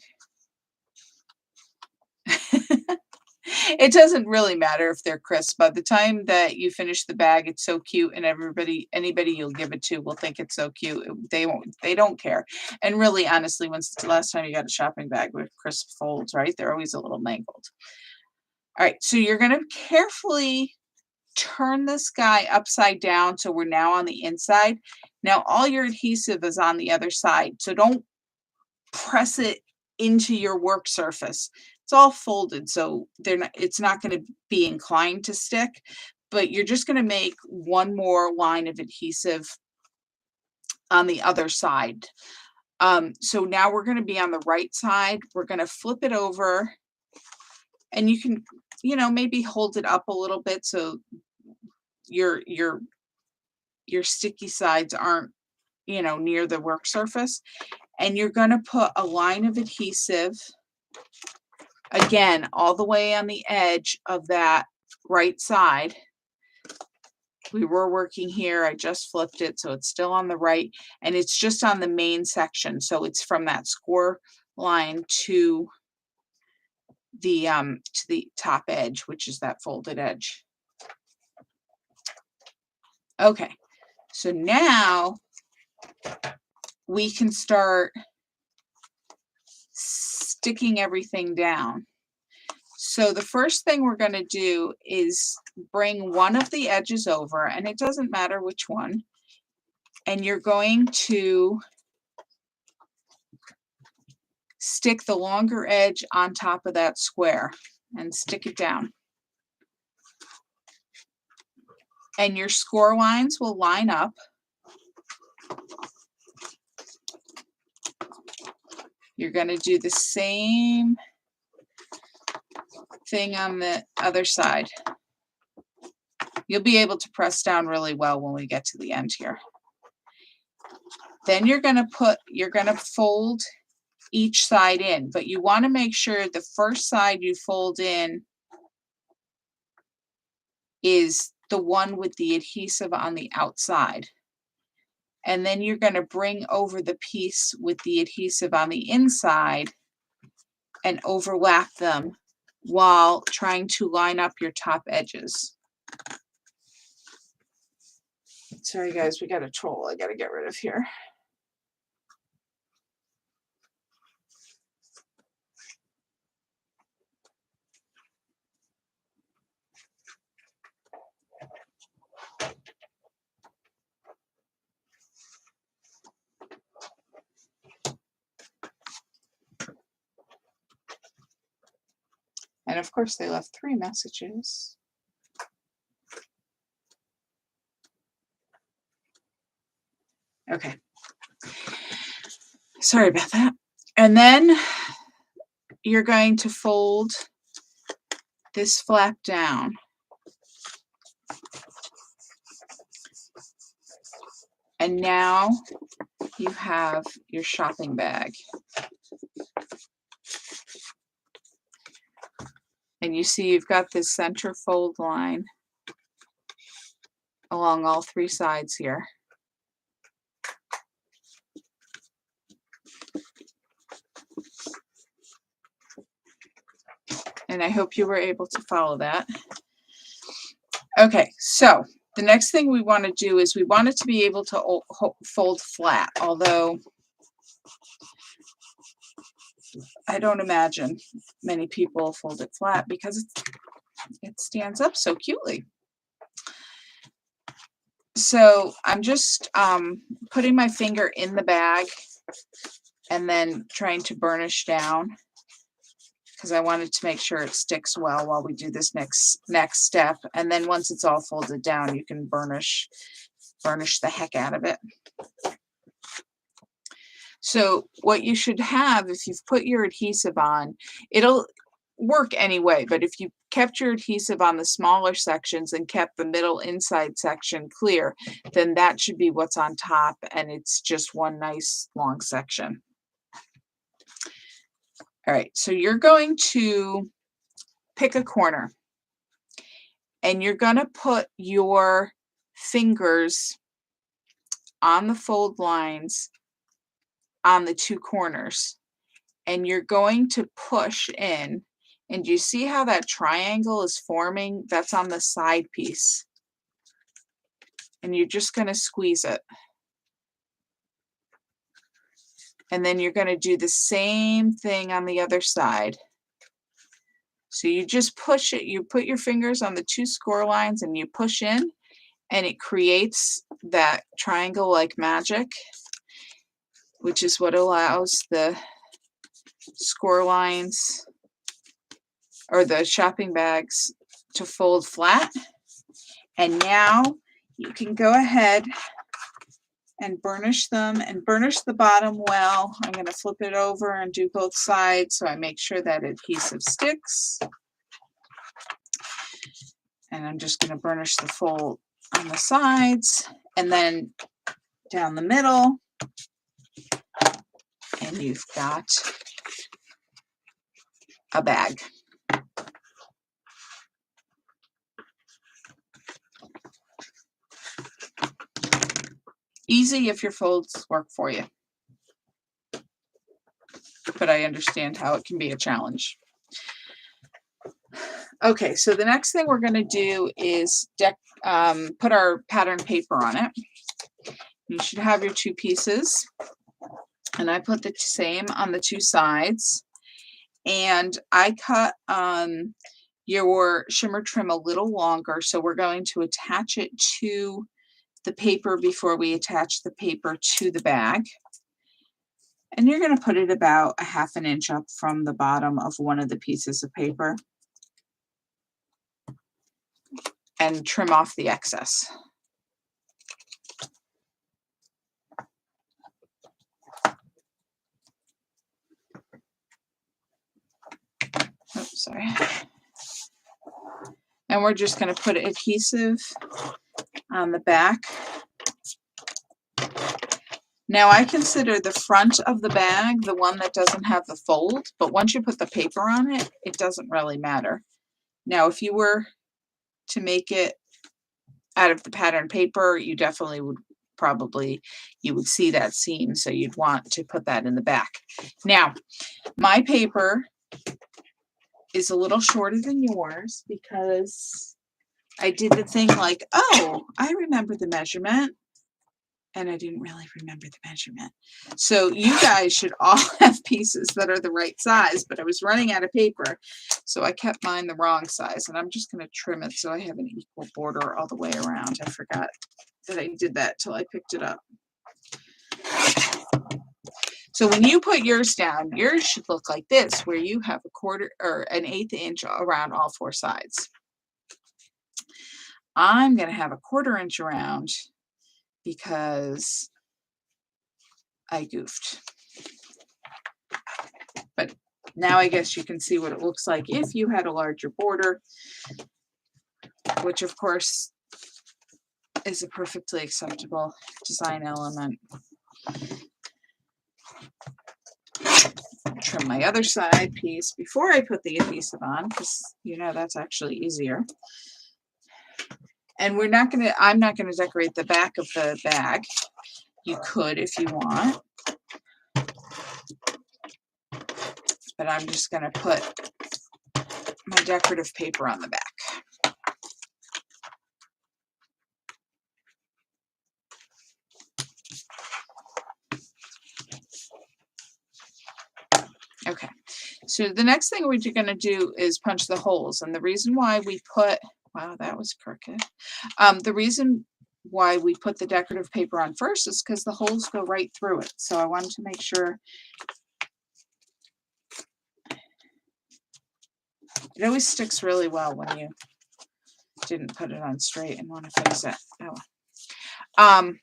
It doesn't really matter if they're crisp. By the time that you finish the bag, it's so cute, and anybody you'll give it to will think it's so cute. They don't care. And really, honestly, when's the last time you got a shopping bag with crisp folds, right? They're always a little mangled. All right, so you're going to carefully turn this guy upside down, so we're now on the inside. Now all your adhesive is on the other side, so don't press it into your work surface. It's all folded, so it's not going to be inclined to stick, but you're just going to make one more line of adhesive on the other side. So now we're going to be on the right side. We're going to flip it over, and you can, maybe hold it up a little bit so your sticky sides aren't, near the work surface. And you're going to put a line of adhesive, again, all the way on the edge of that right side. We were working here. I just flipped it, so it's still on the right, and it's just on the main section. So it's from that score line to the top edge, which is that folded edge. Okay, so now we can start sticking everything down. So the first thing we're going to do is bring one of the edges over, and it doesn't matter which one, and you're going to stick the longer edge on top of that square and stick it down. And your score lines will line up. You're going to do the same thing on the other side. You'll be able to press down really well when we get to the end here. Then you're going to fold each side in, but you want to make sure the first side you fold in is the one with the adhesive on the outside. And then you're going to bring over the piece with the adhesive on the inside and overlap them while trying to line up your top edges. Sorry guys, we got a troll I got to get rid of here. And of course they left 3 messages. Okay. Sorry about that. And then you're going to fold this flap down. And now you have your shopping bag. And you see you've got this center fold line along all three sides here. And I hope you were able to follow that. Okay, so the next thing we want to do is we want it to be able to fold flat, although I don't imagine many people fold it flat because it stands up so cutely. So I'm just putting my finger in the bag and then trying to burnish down because I wanted to make sure it sticks well while we do this next step. And then once it's all folded down, you can burnish the heck out of it. So what you should have, if you've put your adhesive on, it'll work anyway, but if you kept your adhesive on the smaller sections and kept the middle inside section clear, then that should be what's on top, and it's just one nice long section. All right, so you're going to pick a corner and you're going to put your fingers on the fold lines on the two corners, and you're going to push in. And you see how that triangle is forming? That's on the side piece. And you're just going to squeeze it. And then you're going to do the same thing on the other side. So you just push it. You put your fingers on the two score lines and you push in, and it creates that triangle like magic, which is what allows the score lines or the shopping bags to fold flat. And now you can go ahead and burnish them and burnish the bottom well. I'm going to flip it over and do both sides so I make sure that adhesive sticks. And I'm just going to burnish the fold on the sides and then down the middle. And you've got a bag. Easy if your folds work for you. But I understand how it can be a challenge. Okay, so the next thing we're going to do is put our pattern paper on it. You should have your two pieces. And I put the same on the two sides. And I cut your shimmer trim a little longer, so we're going to attach it to the paper before we attach the paper to the bag. And you're going to put it about 1/2 inch up from the bottom of one of the pieces of paper and trim off the excess. Oops, sorry. And we're just going to put adhesive on the back. Now I consider the front of the bag the one that doesn't have the fold, but once you put the paper on it, it doesn't really matter. Now, if you were to make it out of the pattern paper, you definitely would you would see that seam, so you'd want to put that in the back. Now, my paper is a little shorter than yours because I did the thing like, oh, I remember the measurement, and I didn't really remember the measurement. So you guys should all have pieces that are the right size, but I was running out of paper, so I kept mine the wrong size, and I'm just going to trim it so I have an equal border all the way around. I forgot that I did that till I picked it up. So when you put yours down, yours should look like this, where you have a 1/4 or an 1/8 inch around all four sides. I'm going to have a 1/4 inch around because I goofed. But Now I guess you can see what it looks like if you had a larger border, which of course is a perfectly acceptable design element. Trim my other side piece before I put the adhesive on, because you know that's actually easier. And I'm not gonna decorate the back of the bag. You could if you want, but I'm just gonna put my decorative paper on the back. Okay, so the next thing we're going to do is punch the holes. And the reason why we put, wow, that was crooked. The reason why we put the decorative paper on first is because the holes go right through it. So I wanted to make sure. It always sticks really well when you didn't put it on straight and want to fix it. Oh.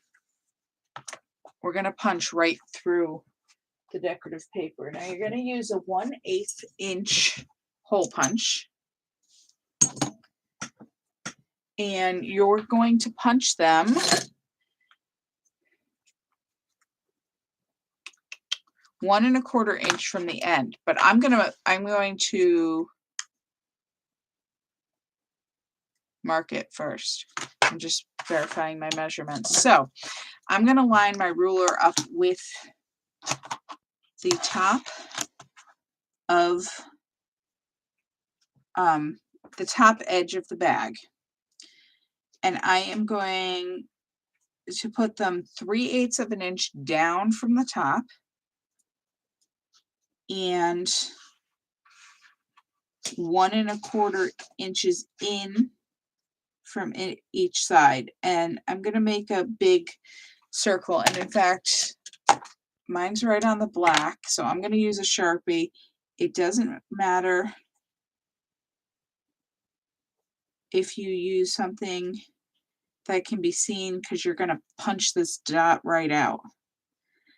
We're going to punch right through the decorative paper. Now you're going to use a 1/8 inch hole punch. And you're going to punch them 1 1/4 inch from the end. But I'm going to mark it first. I'm just verifying my measurements. So I'm going to line my ruler up with the top of the top edge of the bag, and I am going to put them 3/8 of an inch down from the top and 1 1/4 inches in from each side. And I'm going to make a big circle, and in fact mine's right on the black, so I'm going to use a Sharpie. It doesn't matter if you use something that can be seen, because you're going to punch this dot right out.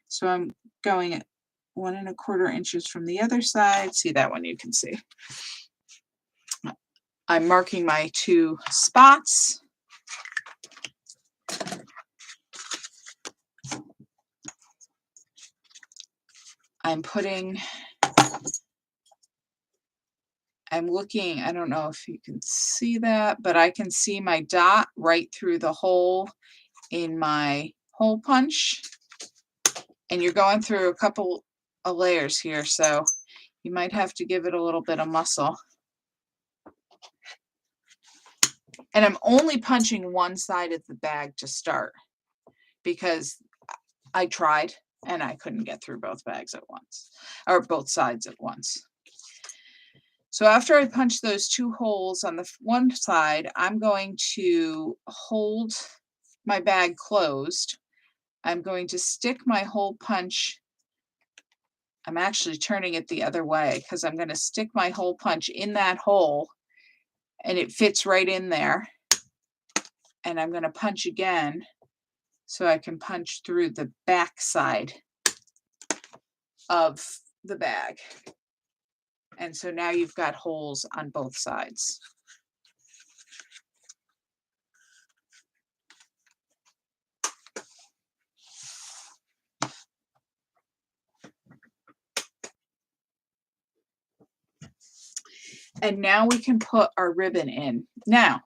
So I'm going at 1 1/4 inches from the other side. See that one? You can see. I'm marking my 2 spots. I'm looking, I don't know if you can see that, but I can see my dot right through the hole in my hole punch. And you're going through a couple of layers here, so you might have to give it a little bit of muscle. And I'm only punching one side of the bag to start, because I tried and I couldn't get through both bags at once, or both sides at once. So after I punch those 2 holes on the one side, I'm going to hold my bag closed. I'm going to stick my hole punch. I'm actually turning it the other way, because I'm going to stick my hole punch in that hole, and it fits right in there. And I'm going to punch again so I can punch through the back side of the bag. And so now you've got holes on both sides. And now we can put our ribbon in. Now,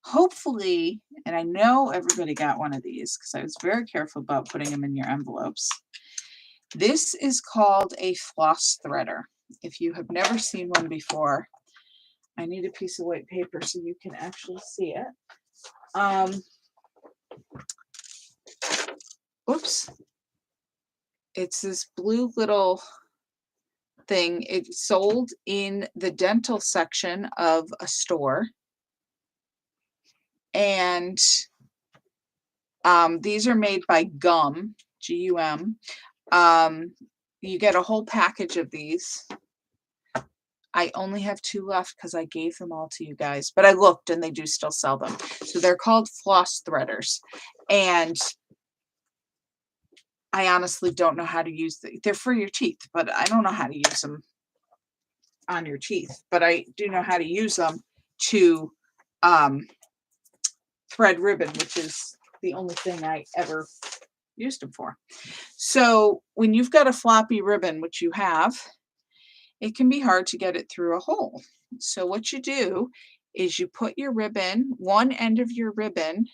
hopefully, and I know everybody got one of these because I was very careful about putting them in your envelopes. This is called a floss threader. If you have never seen one before, I need a piece of white paper so you can actually see it. Oops. It's this blue little thing. It's sold in the dental section of a store. And these are made by Gum, G-U-M. You get a whole package of these. I only have 2 left because I gave them all to you guys, but I looked and they do still sell them. So they're called floss threaders. And I honestly don't know how to use them. They're for your teeth, but I don't know how to use them on your teeth, but I do know how to use them to um, thread ribbon, which is the only thing I ever used them for. So when you've got a floppy ribbon, which you have, it can be hard to get it through a hole. So what you do is you put your ribbon, one end of your ribbon,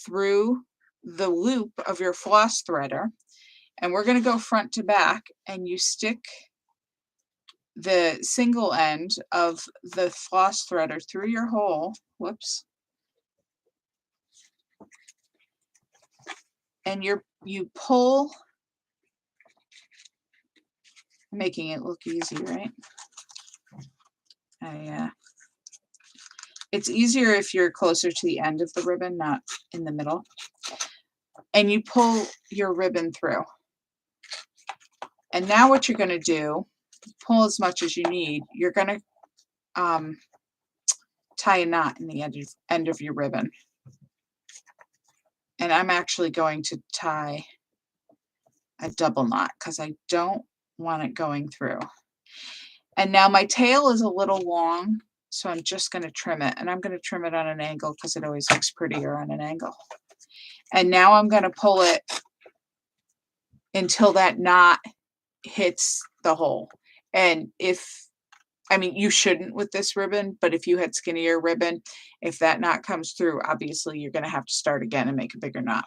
through the loop of your floss threader, and we're going to go front to back, and you stick the single end of the floss threader through your hole. Whoops. And you pull, making it look easy, right? It's easier if you're closer to the end of the ribbon, not in the middle. And you pull your ribbon through. And now what you're going to do, pull as much as you need. You're going to tie a knot in the end of your ribbon. And I'm actually going to tie a double knot because I don't want it going through. And now my tail is a little long, so I'm just going to trim it. And I'm going to trim it on an angle because it always looks prettier on an angle. And now I'm going to pull it until that knot hits the hole. And you shouldn't with this ribbon, but if you had skinnier ribbon, if that knot comes through, obviously you're going to have to start again and make a bigger knot.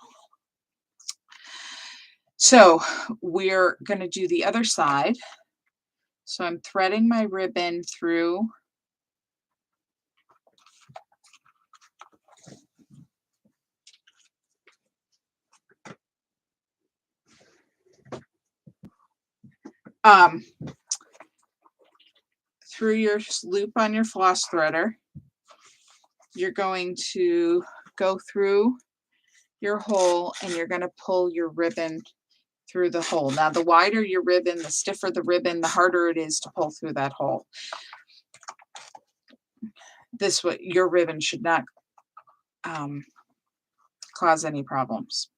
So we're going to do the other side. So I'm threading my ribbon through through your loop on your floss threader. You're going to go through your hole and you're going to pull your ribbon through the hole. Now, the wider your ribbon, the stiffer the ribbon, the harder it is to pull through that hole. This way, your ribbon should not cause any problems.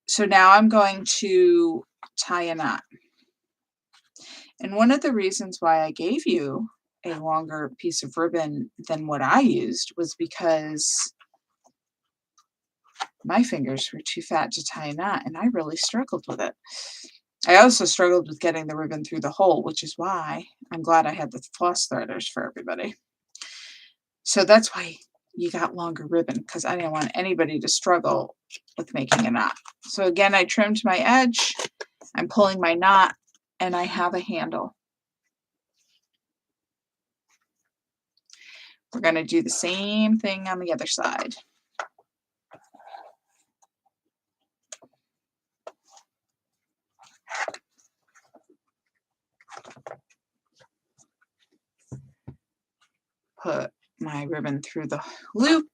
So now I'm going to tie a knot. And one of the reasons why I gave you a longer piece of ribbon than what I used was because my fingers were too fat to tie a knot, and I really struggled with it. I also struggled with getting the ribbon through the hole, which is why I'm glad I had the floss threaders for everybody. So that's why you got longer ribbon, because I didn't want anybody to struggle with making a knot. So again, I trimmed my edge, I'm pulling my knot, and I have a handle. We're going to do the same thing on the other side. Put my ribbon through the loop,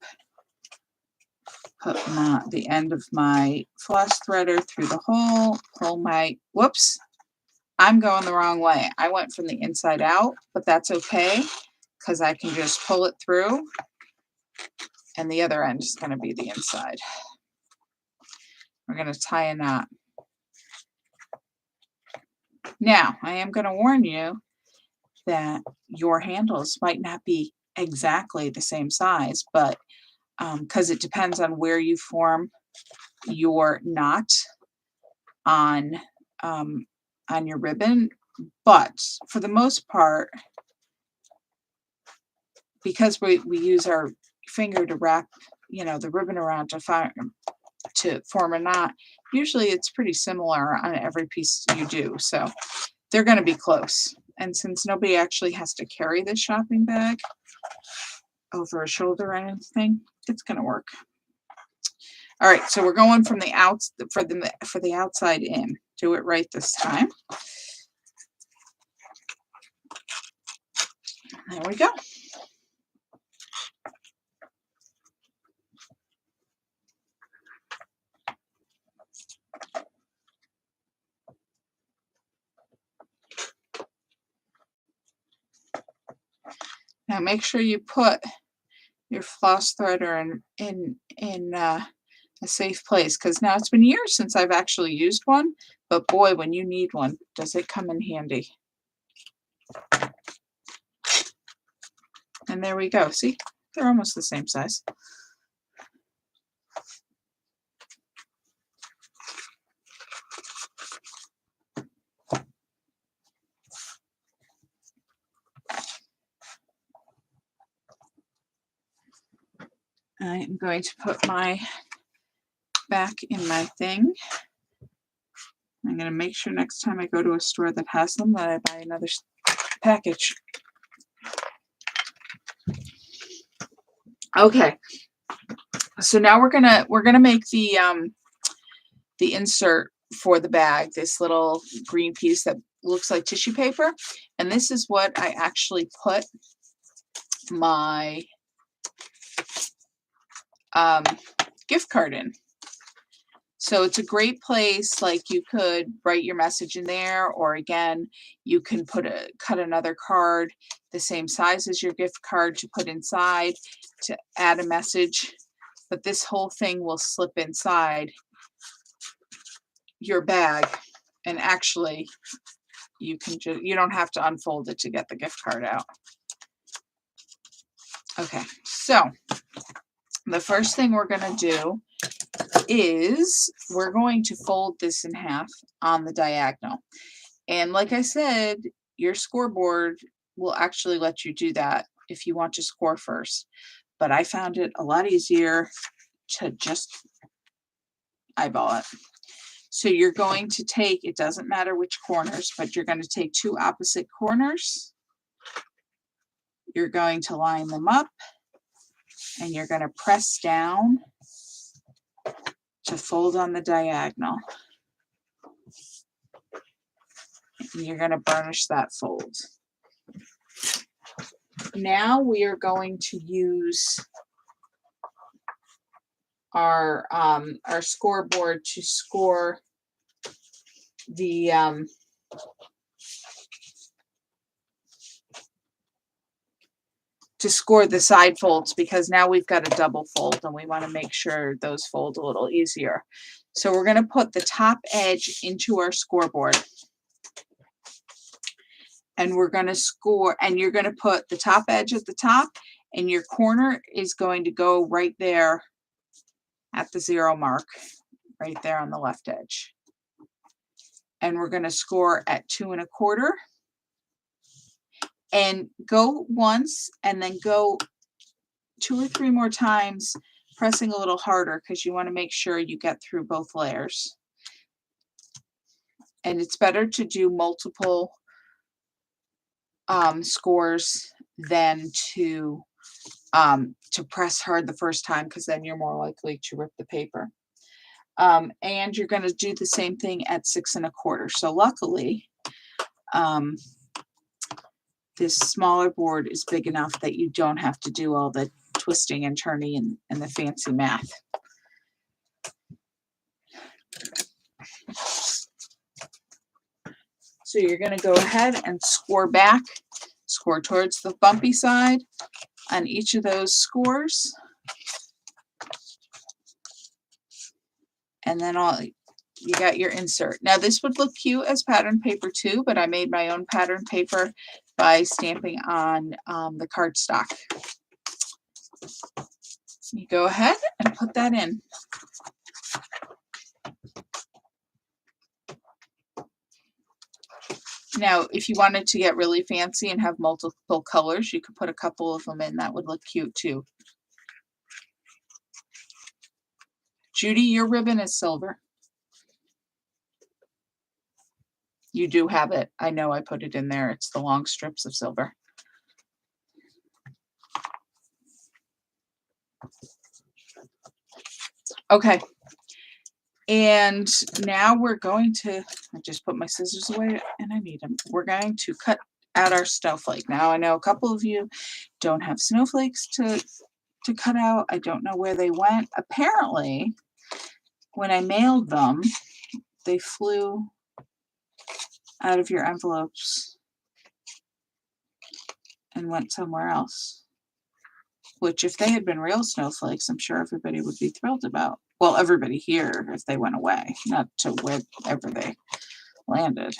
put the end of my floss threader through the hole, pull my, whoops, I'm going the wrong way. I went from the inside out, but that's okay because I can just pull it through and the other end is going to be the inside. We're going to tie a knot. Now, I am going to warn you that your handles might not be exactly the same size, but because it depends on where you form your knot on your ribbon. But for the most part, because we use our finger to wrap, the ribbon around to form a knot, usually it's pretty similar on every piece you do. So they're going to be close. And since nobody actually has to carry this shopping bag over a shoulder or anything, it's going to work. All right, so we're going from the for the outside in. Do it right this time. There we go. Now make sure you put your floss threader in a safe place, because now it's been years since I've actually used one, but boy, when you need one, does it come in handy. And there we go. See, they're almost the same size. I am going to put my back in my thing. I'm going to make sure next time I go to a store that has them that I buy another package. Okay. So now we're gonna make the insert for the bag, this little green piece that looks like tissue paper. And this is what I actually put my gift card in. So it's a great place, like you could write your message in there, or again, you can cut another card the same size as your gift card to put inside to add a message. But this whole thing will slip inside your bag, and actually you don't have to unfold it to get the gift card out. Okay, so the first thing we're going to do is we're going to fold this in half on the diagonal. And like I said, your scoreboard will actually let you do that if you want to score first. But I found it a lot easier to just eyeball it. So you're going to take, it doesn't matter which corners, but you're going to take two opposite corners. You're going to line them up, and you're going to press down to fold on the diagonal. And you're going to burnish that fold. Now we are going to use our scoreboard to score the side folds, because now we've got a double fold and we want to make sure those fold a little easier. So we're going to put the top edge into our scoreboard, and we're going to score, and you're going to put the top edge at the top, and your corner is going to go right there at the 0 mark, right there on the left edge. And we're going to score at 2 1/4, and go once and then go 2 or 3 more times, pressing a little harder, because you want to make sure you get through both layers. And it's better to do multiple scores than to press hard the first time, because then you're more likely to rip the paper. And you're going to do the same thing at 6 1/4. So luckily, this smaller board is big enough that you don't have to do all the twisting and turning and the fancy math. So you're going to go ahead and score back, score towards the bumpy side on each of those scores. And then you got your insert. Now this would look cute as pattern paper too, but I made my own pattern paper by stamping on the cardstock. You go ahead and put that in. Now, if you wanted to get really fancy and have multiple colors, you could put a couple of them in. That would look cute too. Judy, your ribbon is silver. You do have it. I know I put it in there. It's the long strips of silver. Okay. And now we're going to, I just put my scissors away and I need them. We're going to cut out our snowflake. Now I know a couple of you don't have snowflakes to cut out. I don't know where they went. Apparently, when I mailed them, they flew out of your envelopes and went somewhere else. Which, if they had been real snowflakes, I'm sure everybody would be thrilled about. Well, everybody here, if they went away, not to wherever they landed.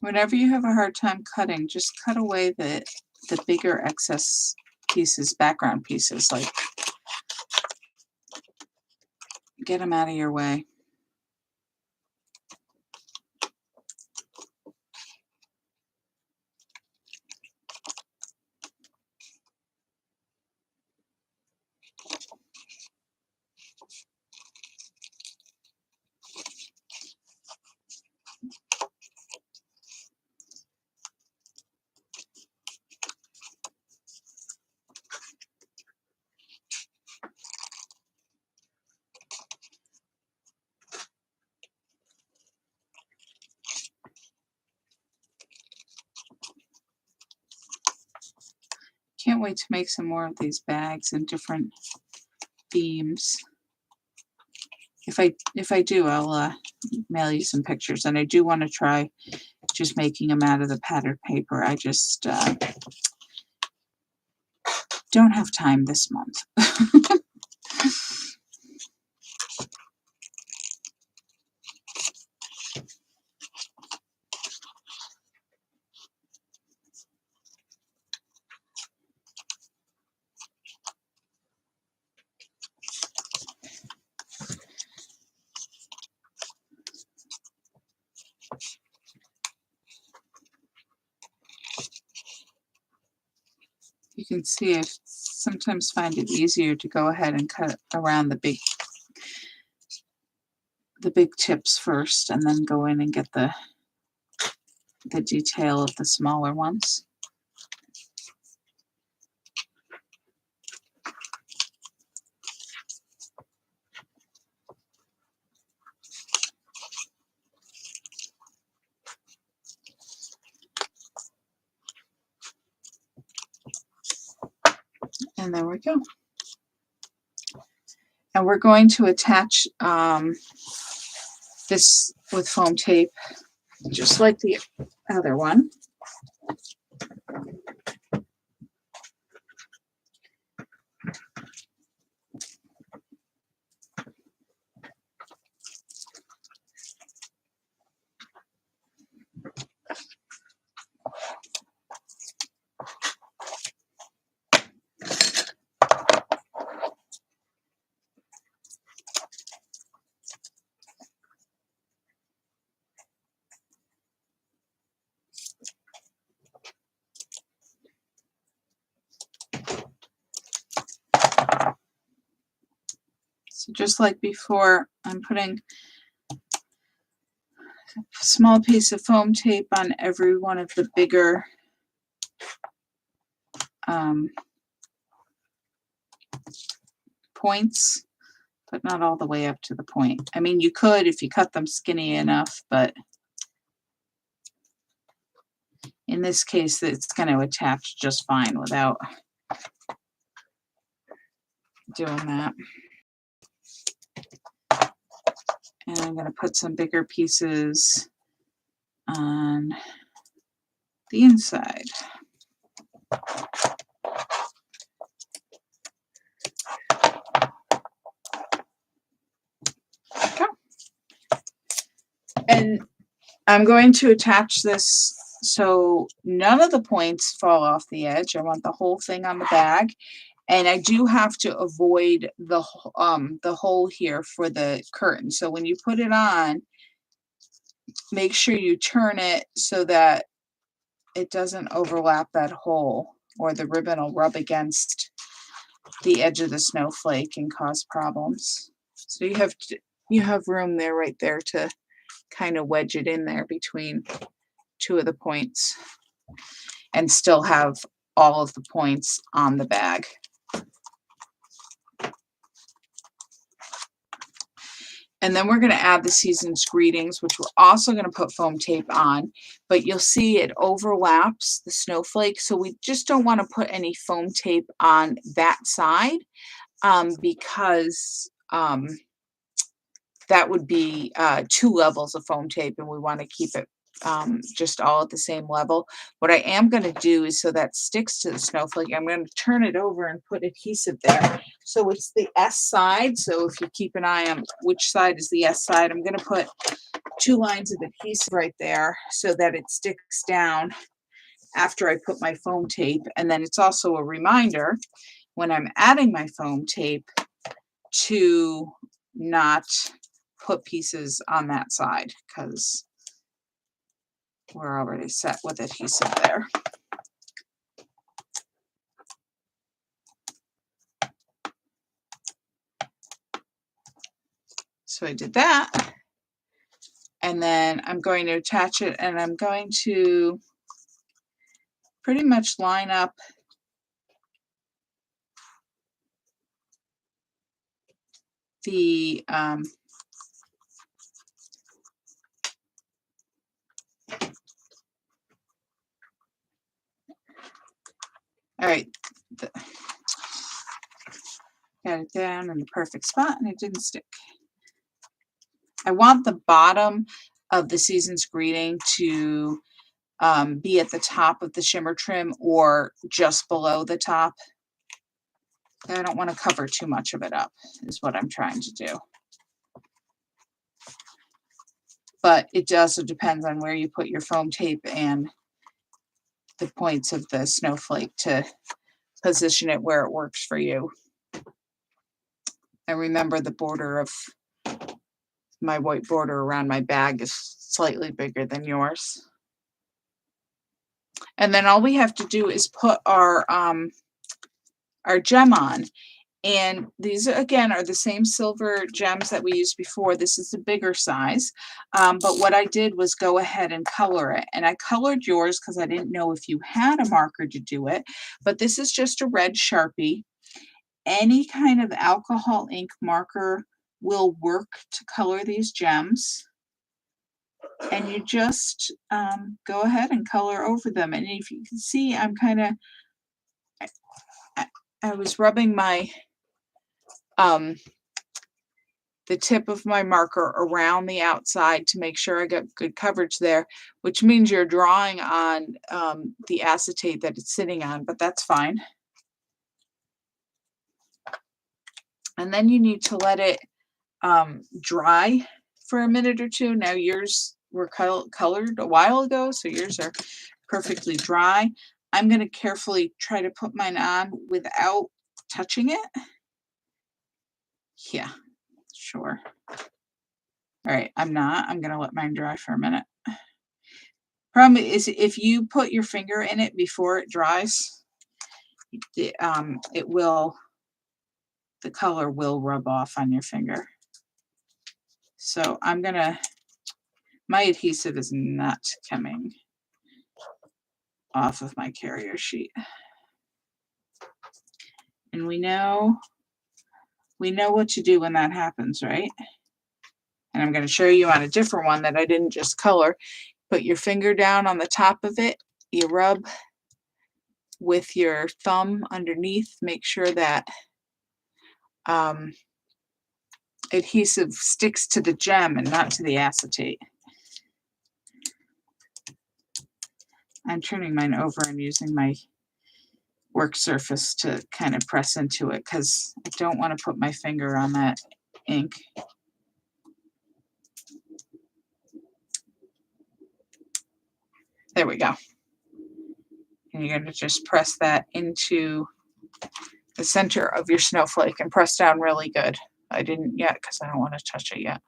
Whenever you have a hard time cutting, just cut away the bigger excess pieces, background pieces, like get them out of your way. Can't wait to make some more of these bags in different themes. If I do, I'll mail you some pictures, and I do want to try just making them out of the patterned paper. I just don't have time this month. You can see I sometimes find it easier to go ahead and cut around the big tips first, and then go in and get the detail of the smaller ones. And there we go. And we're going to attach this with foam tape, just like the other one. So just like before, I'm putting a small piece of foam tape on every one of the bigger points, but not all the way up to the point. I mean, you could if you cut them skinny enough, but in this case, it's going to attach just fine without doing that. And I'm going to put some bigger pieces on the inside. Okay. And I'm going to attach this so none of the points fall off the edge. I want the whole thing on the bag. And I do have to avoid the hole here for the curtain. So when you put it on, make sure you turn it so that it doesn't overlap that hole, or the ribbon will rub against the edge of the snowflake and cause problems. So you have room there, right there, to kind of wedge it in there between two of the points and still have all of the points on the bag. And then we're going to add the season's greetings, which we're also going to put foam tape on, but you'll see it overlaps the snowflake. So we just don't want to put any foam tape on that side because that would be 2 levels of foam tape, and we want to keep it just all at the same level. What I am going to do is, so that sticks to the snowflake, I'm going to turn it over and put adhesive there. So it's the S side. So if you keep an eye on which side is the S side, I'm going to put 2 lines of adhesive right there so that it sticks down after I put my foam tape. And then it's also a reminder when I'm adding my foam tape to not put pieces on that side because we're already set with adhesive there. So I did that. And then I'm going to attach it, and I'm going to pretty much line up the all right, got it down in the perfect spot, and it didn't stick. I want the bottom of the Season's Greeting to be at the top of the shimmer trim or just below the top. I don't want to cover too much of it up, is what I'm trying to do. But it also depends on where you put your foam tape and the points of the snowflake to position it where it works for you. And remember, the border of my white border around my bag is slightly bigger than yours. And then all we have to do is put our gem on. And these, again, are the same silver gems that we used before. This is the bigger size. But what I did was go ahead and color it. And I colored yours because I didn't know if you had a marker to do it. But this is just a red Sharpie. Any kind of alcohol ink marker will work to color these gems. And you just go ahead and color over them. And if you can see, I'm kind of, I was rubbing my the tip of my marker around the outside to make sure I got good coverage there, which means you're drawing on the acetate that it's sitting on, but that's fine. And then you need to let it dry for a minute or two. Now yours were colored a while ago, so yours are perfectly dry. I'm going to carefully try to put mine on without touching it. Yeah, sure. All right, I'm going to let mine dry for a minute. Problem is, if you put your finger in it before it dries, the color will rub off on your finger. So my adhesive is not coming off of my carrier sheet. And we know what to do when that happens, right? And I'm going to show you on a different one that I didn't just color. Put your finger down on the top of it. You rub with your thumb underneath. Make sure that adhesive sticks to the gem and not to the acetate. I'm turning mine over and using my work surface to kind of press into it because I don't want to put my finger on that ink. There we go. And you're going to just press that into the center of your snowflake and press down really good. I didn't yet because I don't want to touch it yet.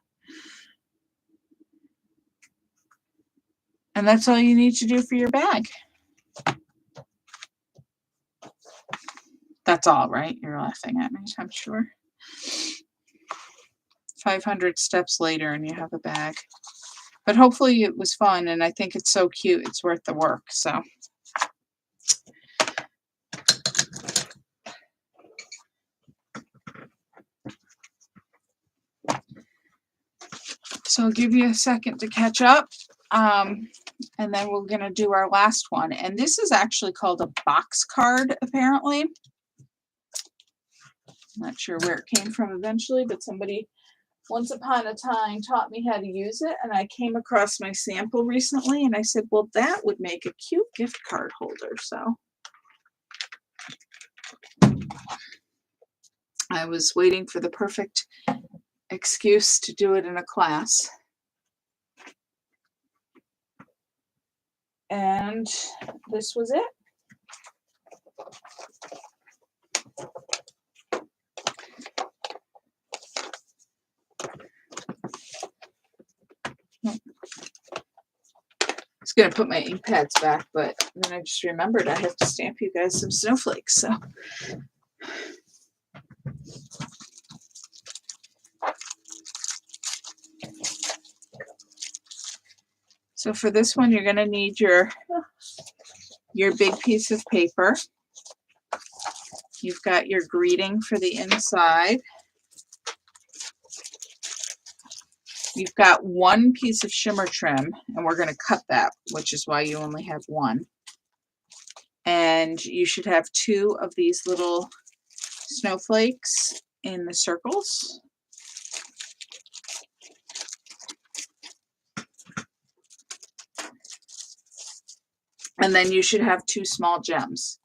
And that's all you need to do for your bag. That's all, right? You're laughing at me, I'm sure. 500 steps later and you have a bag. But hopefully it was fun, and I think it's so cute. It's worth the work. So I'll give you a second to catch up. And then we're going to do our last one. And this is actually called a box card, apparently. I'm not sure where it came from eventually, but somebody once upon a time taught me how to use it. And I came across my sample recently and I said, well, that would make a cute gift card holder. So I was waiting for the perfect excuse to do it in a class. And this was it. I was going to put my ink pads back, but then I just remembered I have to stamp you guys some snowflakes. So for this one, you're going to need your big piece of paper. You've got your greeting for the inside. You've got one piece of shimmer trim, and we're going to cut that, which is why you only have one. And you should have two of these little snowflakes in the circles. And then you should have two small gems.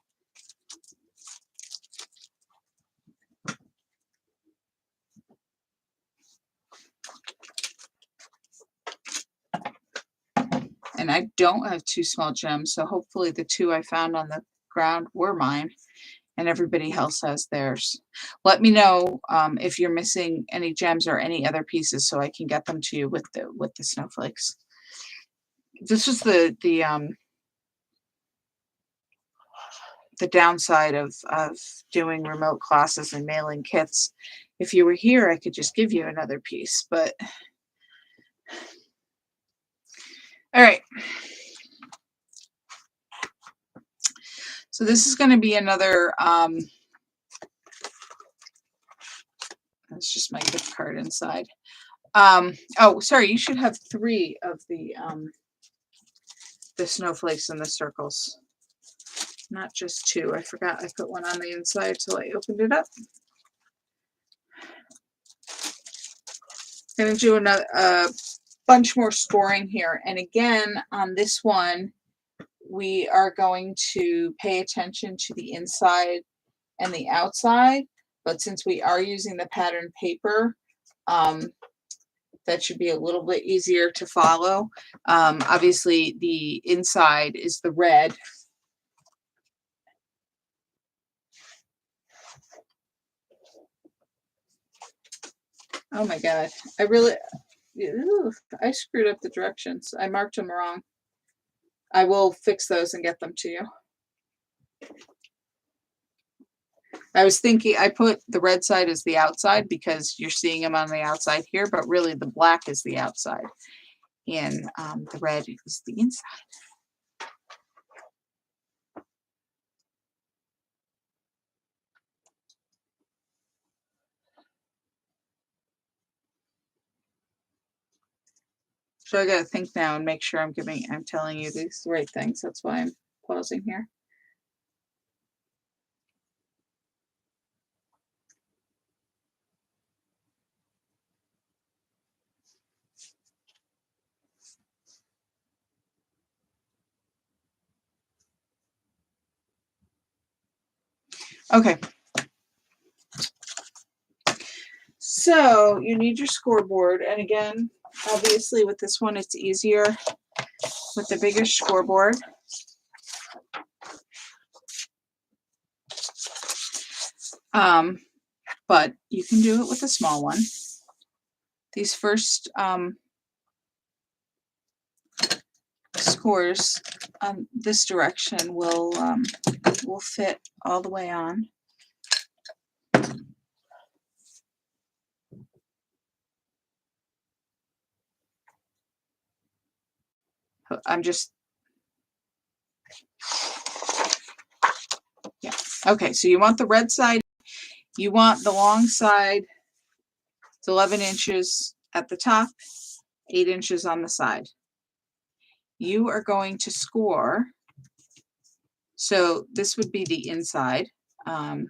And I don't have two small gems, so hopefully the two I found on the ground were mine, and everybody else has theirs. Let me know if you're missing any gems or any other pieces, so I can get them to you with the snowflakes. This is the downside of doing remote classes and mailing kits. If you were here, I could just give you another piece, but all right. So this is going to be another, that's just my gift card inside. Oh, sorry, you should have three of the snowflakes in the circles, not just two. I forgot I put one on the inside till I opened it up. I'm going to do another bunch more scoring here. And again, on this one, we are going to pay attention to the inside and the outside. But since we are using the pattern paper, that should be a little bit easier to follow. Obviously, the inside is the red. Oh my God, I screwed up the directions. I marked them wrong. I will fix those and get them to you. I was thinking I put the red side as the outside because you're seeing them on the outside here, but really the black is the outside and the red is the inside. So I got to think now and make sure I'm telling you these right things. That's why I'm pausing here. Okay. So you need your scoreboard. And again, obviously with this one, it's easier with the bigger scoreboard. But you can do it with a small one. These first scores this direction will fit all the way on. I'm just, yeah. Okay, so you want the red side. You want the long side. It's 11 inches at the top, 8 inches on the side. You are going to score. So this would be the inside. I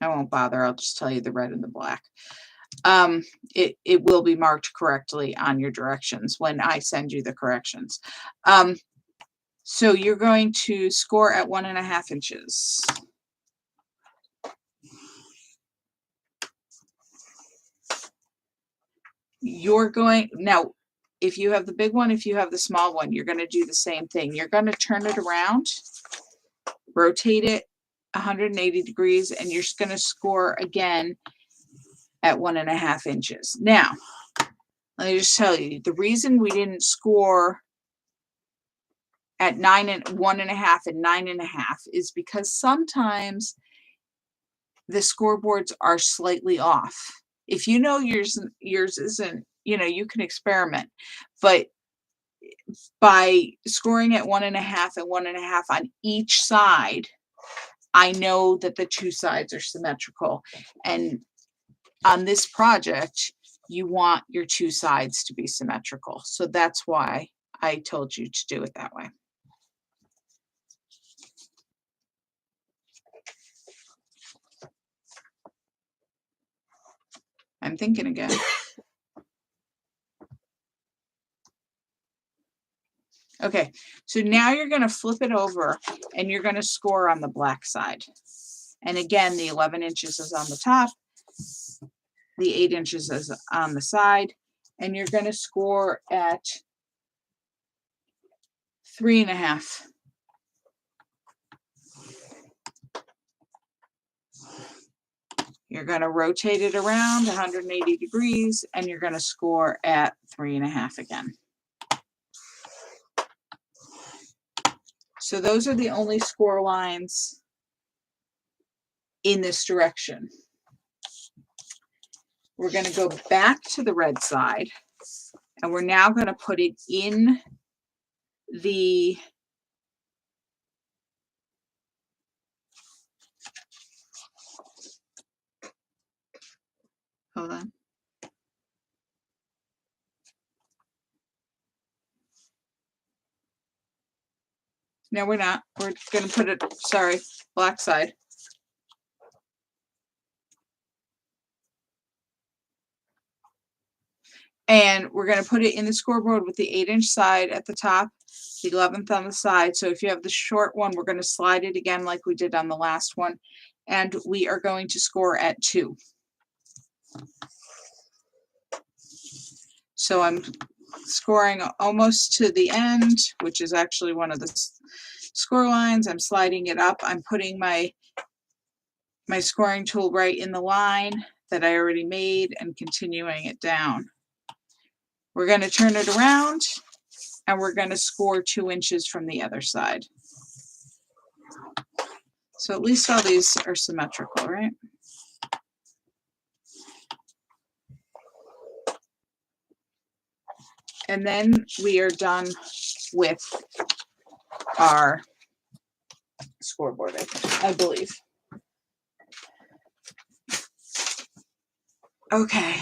won't bother. I'll just tell you the red and the black. It will be marked correctly on your directions when I send you the corrections. So you're going to score at 1.5 inches. You're going, now, if you have the big one, if you have the small one, you're going to do the same thing. You're going to turn it around, rotate it 180 degrees, and you're going to score again at 1.5 inches. Now, let me just tell you, the reason we didn't score at 1.5 and 9.5 is because sometimes the scoreboards are slightly off. If you know yours isn't, you can experiment, but by scoring at 1.5 and 1.5 on each side, I know that the two sides are symmetrical. And on this project, you want your two sides to be symmetrical. So that's why I told you to do it that way. I'm thinking again. Okay, so now you're going to flip it over and you're going to score on the black side. And again, the 11 inches is on the top, the 8 inches is on the side, and you're going to score at 3.5. You're going to rotate it around 180 degrees, and you're going to score at 3.5 again. So those are the only score lines in this direction. We're going to go back to the red side, and we're now going to put it in the hold on. No, we're not. We're going to put it, sorry, black side. And we're going to put it in the scoreboard with the 8-inch side at the top, the 11th on the side. So if you have the short one, we're going to slide it again like we did on the last one. And we are going to score at 2. So I'm scoring almost to the end, which is actually one of the score lines. I'm sliding it up. I'm putting my scoring tool right in the line that I already made and continuing it down. We're going to turn it around and we're going to score 2 inches from the other side. So at least all these are symmetrical, right? And then we are done with our scoreboard, I believe. Okay.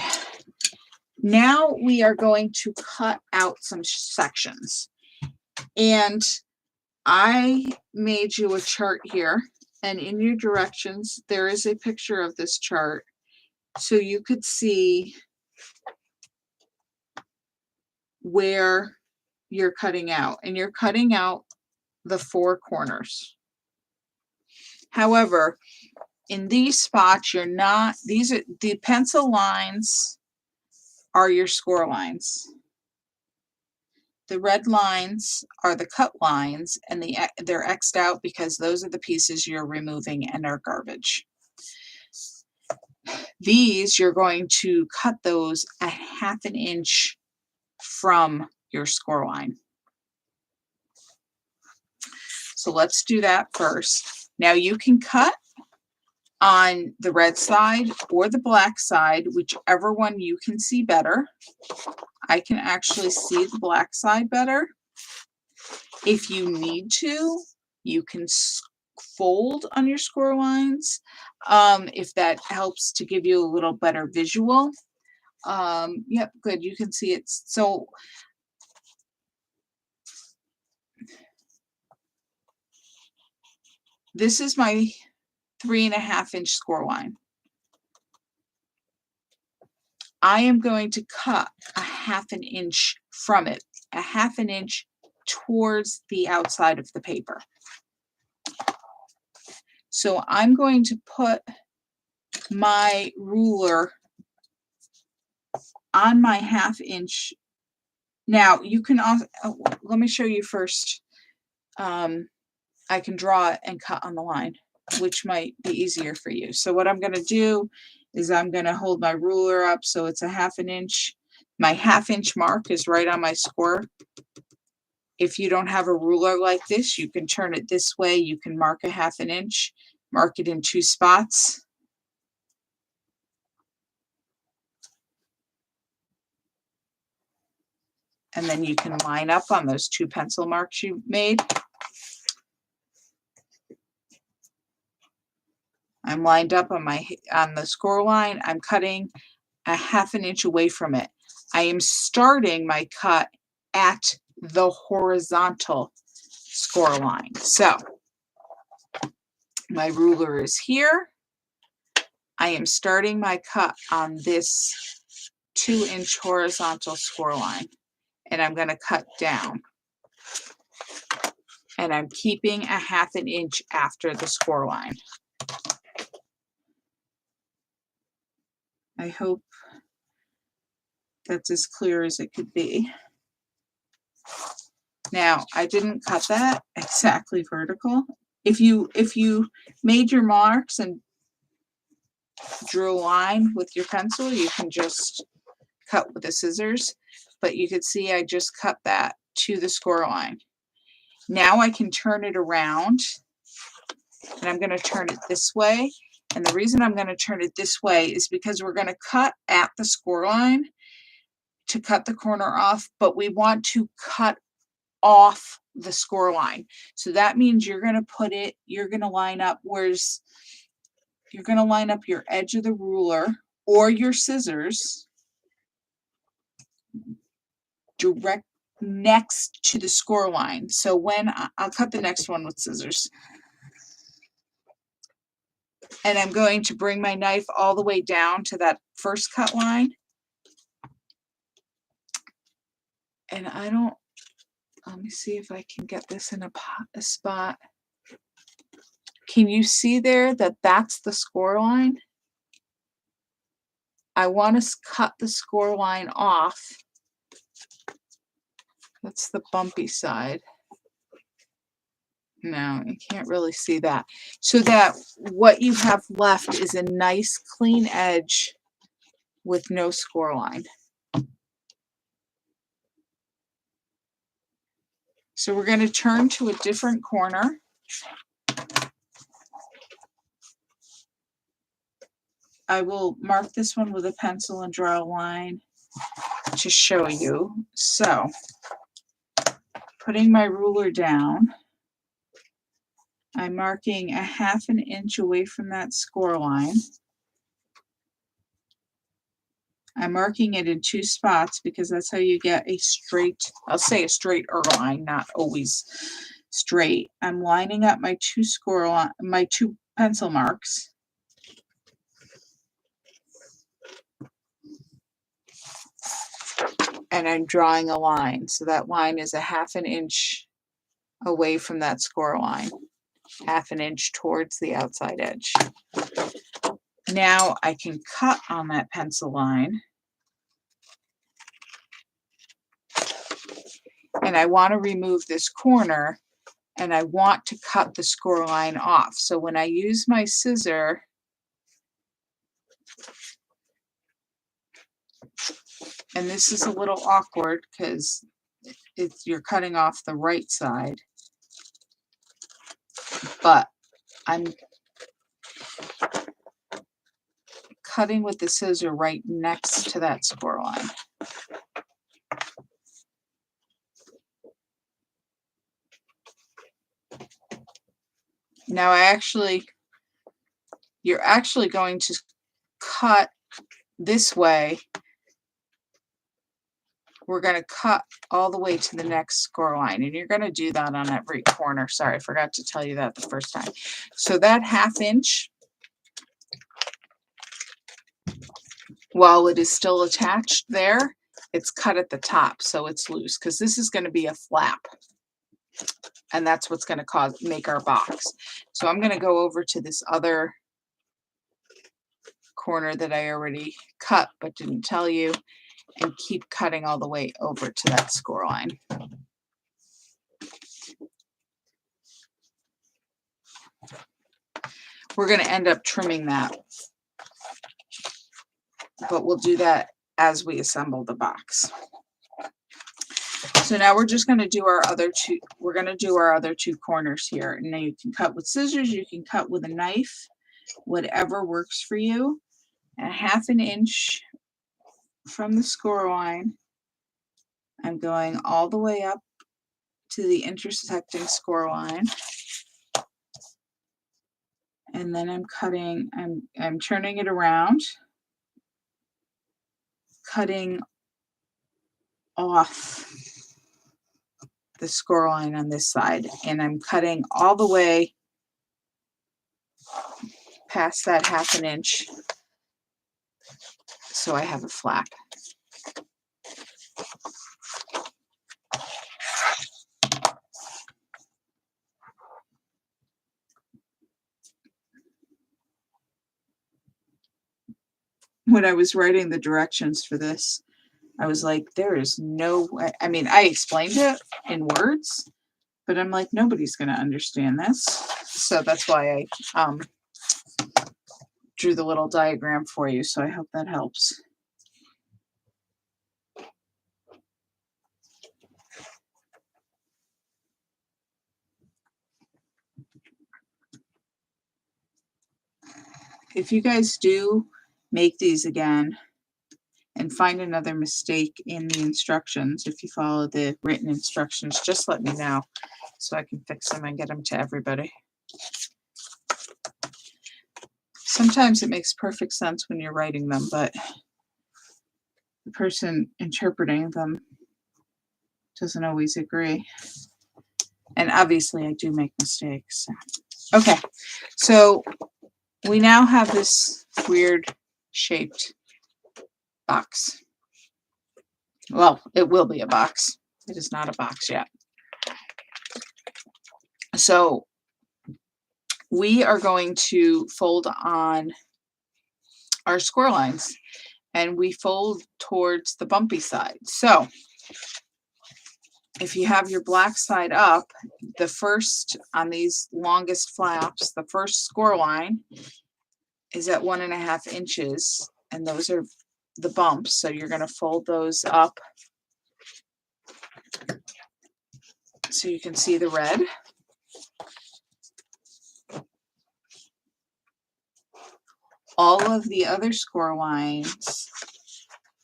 Now we are going to cut out some sections. And I made you a chart here, and in your directions, there is a picture of this chart. So you could see where you're cutting out, and you're cutting out the 4 corners. However, in these spots, you're not, these are the pencil lines are your score lines. The red lines are the cut lines, and they're X'd out because those are the pieces you're removing and are garbage. These, you're going to cut those a 1/2 inch from your score line. So let's do that first. Now you can cut on the red side or the black side, whichever one you can see better. I can actually see the black side better. If you need to, you can fold on your score lines if that helps to give you a little better visual. Yep, good. You can see it. So this is my 3.5 inch score line. I am going to cut a 1/2 inch from it, a 1/2 inch towards the outside of the paper. So I'm going to put my ruler on my 1/2 inch Now you can also, let me show you first. I can draw it and cut on the line, which might be easier for you. So what I'm going to do is I'm going to hold my ruler up so it's a 1/2 inch. My 1/2 inch mark is right on my score. If you don't have a ruler like this, you can turn it this way. You can mark a 1/2 inch, mark it in 2 spots. And then you can line up on those 2 pencil marks you made. I'm lined up on the score line. I'm cutting a 1/2 inch away from it. I am starting my cut at the horizontal score line. So my ruler is here. I am starting my cut on this 2-inch horizontal score line, and I'm going to cut down. And I'm keeping a 1/2 inch after the score line. I hope that's as clear as it could be. Now, I didn't cut that exactly vertical. If you made your marks and drew a line with your pencil, you can just cut with the scissors, but you could see I just cut that to the score line. Now I can turn it around, and I'm going to turn it this way. And the reason I'm going to turn it this way is because we're going to cut at the score line to cut the corner off, but we want to cut off the score line. So that means you're going to line up you're going to line up your edge of the ruler or your scissors direct next to the score line. So when I'll cut the next one with scissors. And I'm going to bring my knife all the way down to that first cut line. And let me see if I can get this in a spot. Can you see there that that's the score line? I want to cut the score line off. That's the bumpy side. No, you can't really see that. So that what you have left is a nice clean edge with no score line. So we're going to turn to a different corner. I will mark this one with a pencil and draw a line to show you. So putting my ruler down, I'm marking a 1/2 inch away from that score line. I'm marking it in 2 spots because that's how you get a straight, I'll say a straight line, not always straight. I'm lining up my 2 pencil marks. And I'm drawing a line. So that line is a 1/2 inch away from that score line, 1/2 inch towards the outside edge. Now I can cut on that pencil line. And I want to remove this corner, and I want to cut the score line off. So when I use my scissor, and this is a little awkward because you're cutting off the right side, but I'm cutting with the scissor right next to that score line. Now you're actually going to cut this way. We're going to cut all the way to the next score line, and you're going to do that on every corner. Sorry, I forgot to tell you that the first time. So that 1/2 inch, while it is still attached there, it's cut at the top, so it's loose, because this is going to be a flap, and that's what's going to make our box. So I'm going to go over to this other corner that I already cut but didn't tell you, and keep cutting all the way over to that score line. We're going to end up trimming that, but we'll do that as we assemble the box. So now we're just going to do our other two. We're going to do our other two corners here. And now you can cut with scissors, you can cut with a knife, whatever works for you. And 1/2 inch from the score line, I'm going all the way up to the intersecting score line. And then I'm cutting, I'm turning it around, cutting off the score line on this side, and I'm cutting all the way past that 1/2 inch so I have a flap. When I was writing the directions for this, I was like, there is no way. I mean, I explained it in words, but I'm like, nobody's going to understand this. So that's why I drew the little diagram for you. So I hope that helps. If you guys do make these again and find another mistake in the instructions, if you follow the written instructions, just let me know so I can fix them and get them to everybody. Sometimes it makes perfect sense when you're writing them, but the person interpreting them doesn't always agree. And obviously I do make mistakes. Okay, so we now have this weird shaped box. Well, it will be a box. It is not a box yet. So we are going to fold on our score lines, and we fold towards the bumpy side. So if you have your black side up, the first on these longest flaps, the first score line is at 1.5 inches, and those are the bumps. So you're going to fold those up so you can see the red. All of the other score lines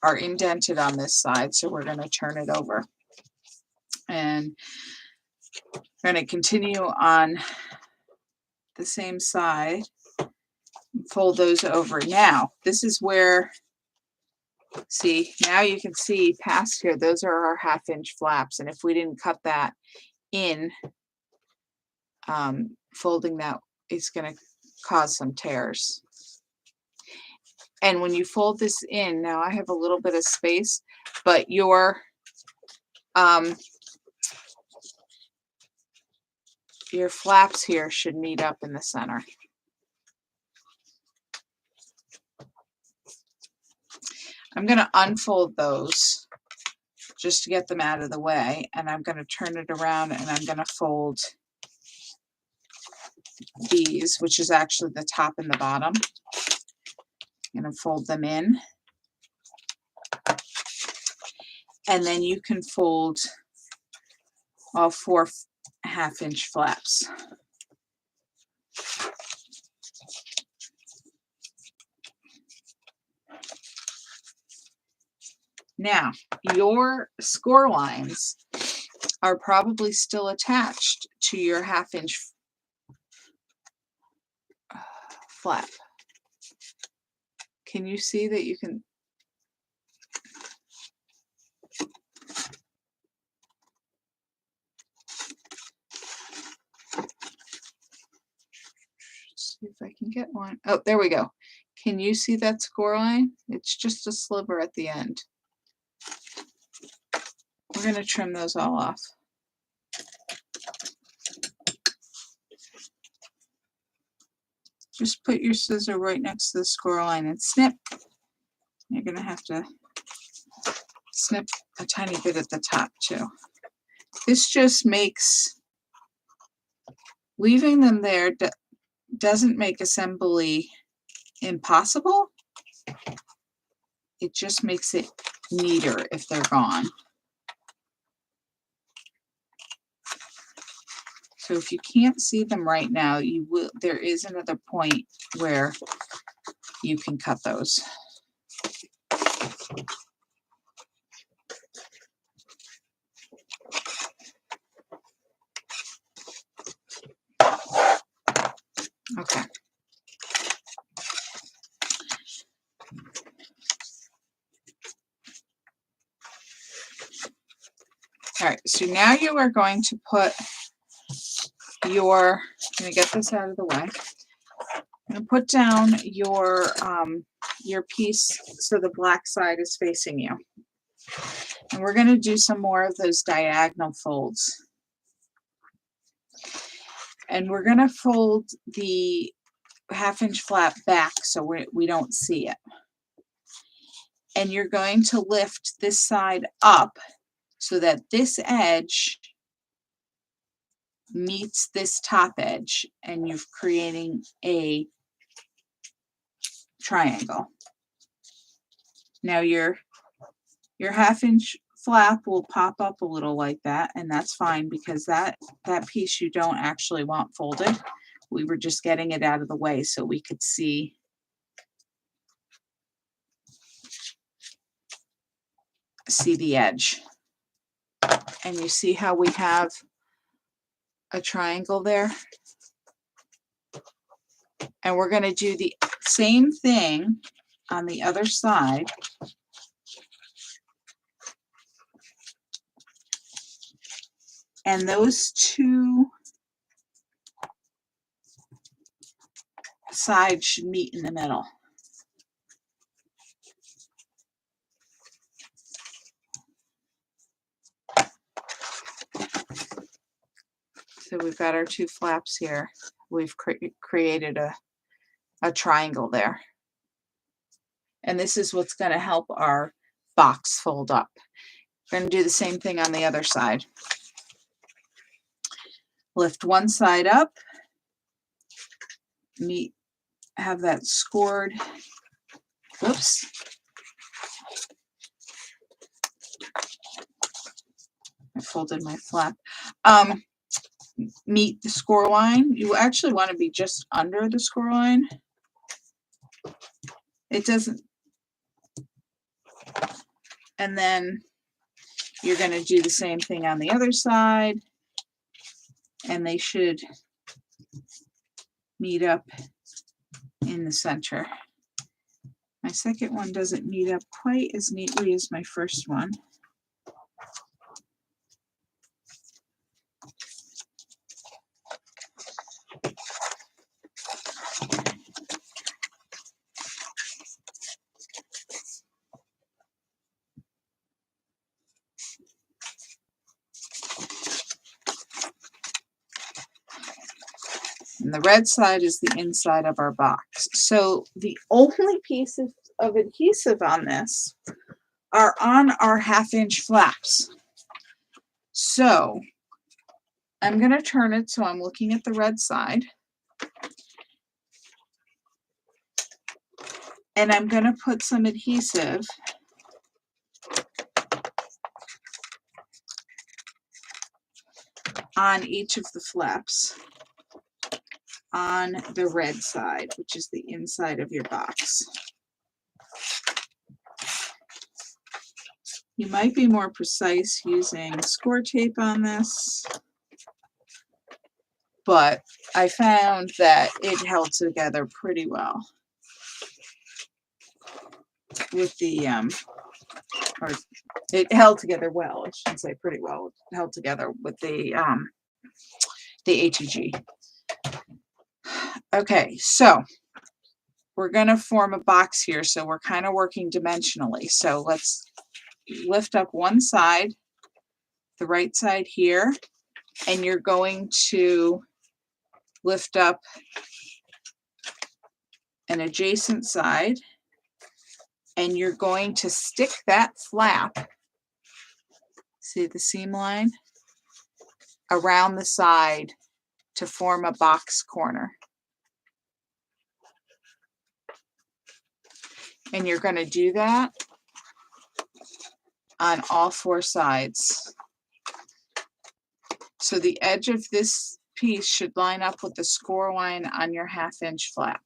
are indented on this side, so we're going to turn it over. And we're going to continue on the same side, fold those over. Now, this is where, see, now you can see past here, those are our 1/2 inch flaps. And if we didn't cut that in, folding that is going to cause some tears. And when you fold this in, now I have a little bit of space, but your flaps here should meet up in the center. I'm going to unfold those just to get them out of the way, and I'm going to turn it around, and I'm going to fold these, which is actually the top and the bottom. I'm going to fold them in, and then you can fold all 4 1/2 inch flaps. Now, your score lines are probably still attached to your 1/2 inch flap. Can you see that you can? See if I can get one. Oh, there we go. Can you see that score line? It's just a sliver at the end. We're going to trim those all off. Just put your scissor right next to the score line and snip. You're going to have to snip a tiny bit at the top too. This just makes, leaving them there doesn't make assembly impossible. It just makes it neater if they're gone. So if you can't see them right now, you will, there is another point where you can cut those. Okay. All right, so now you are going to put your, I'm going to get this out of the way. I'm going to put down your piece so the black side is facing you. And we're going to do some more of those diagonal folds. And we're going to fold the 1/2 inch flap back so we don't see it. And you're going to lift this side up so that this edge meets this top edge, and you're creating a triangle. Now your 1/2 inch flap will pop up a little like that, and that's fine because that piece you don't actually want folded. We were just getting it out of the way so we could see the edge. And you see how we have a triangle there? And we're going to do the same thing on the other side. And those two sides should meet in the middle. So we've got our two flaps here. We've created a triangle there. And this is what's going to help our box fold up. We're going to do the same thing on the other side. Lift one side up, have that scored, whoops. I folded my flap. Meet the score line. You actually want to be just under the score line. It doesn't. And then you're going to do the same thing on the other side. And they should meet up in the center. My second one doesn't meet up quite as neatly as my first one. And the red side is the inside of our box. So the only pieces of adhesive on this are on our 1/2 inch flaps. So I'm going to turn it so I'm looking at the red side. And I'm going to put some adhesive on each of the flaps on the red side, which is the inside of your box. You might be more precise using score tape on this, but I found that it held together pretty well with the, or it held together well, I shouldn't say pretty well, it held together with the HEG. Okay, so we're going to form a box here, so we're kind of working dimensionally. So let's lift up one side, the right side here, and you're going to lift up an adjacent side, and you're going to stick that flap See the seam line? Around the side to form a box corner. And you're going to do that on all 4 sides. So the edge of this piece should line up with the score line on your 1/2 inch flap.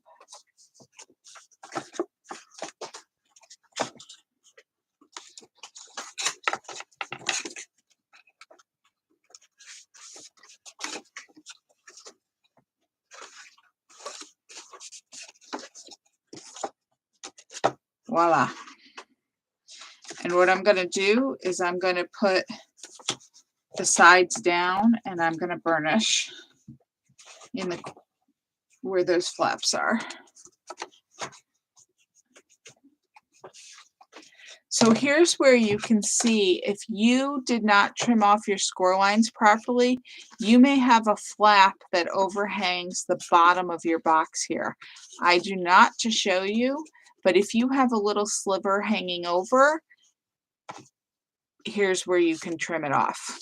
Voila. And what I'm going to do is I'm going to put the sides down and I'm going to burnish in the where those flaps are. So here's where you can see if you did not trim off your score lines properly, you may have a flap that overhangs the bottom of your box here. I do not to show you, but if you have a little sliver hanging over, here's where you can trim it off.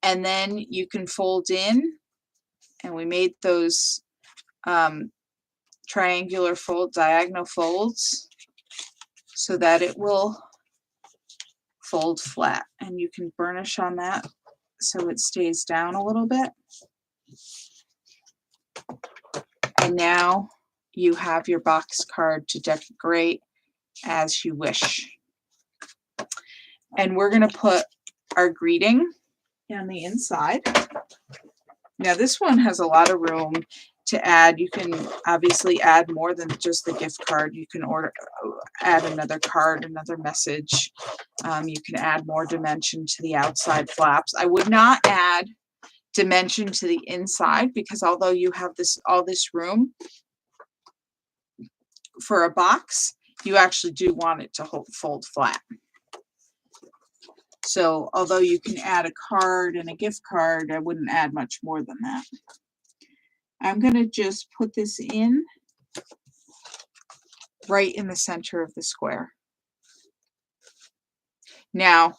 And then you can fold in, and we made those triangular diagonal folds so that it will fold flat, and you can burnish on that so it stays down a little bit. And now you have your box card to decorate as you wish. And we're going to put our greeting on the inside. Now this one has a lot of room to add. You can obviously add more than just the gift card. You can add another card, another message. You can add more dimension to the outside flaps. I would not add dimension to the inside because although you have all this room for a box, you actually do want it to fold flat. So although you can add a card and a gift card, I wouldn't add much more than that. I'm going to just put this in right in the center of the square. Now,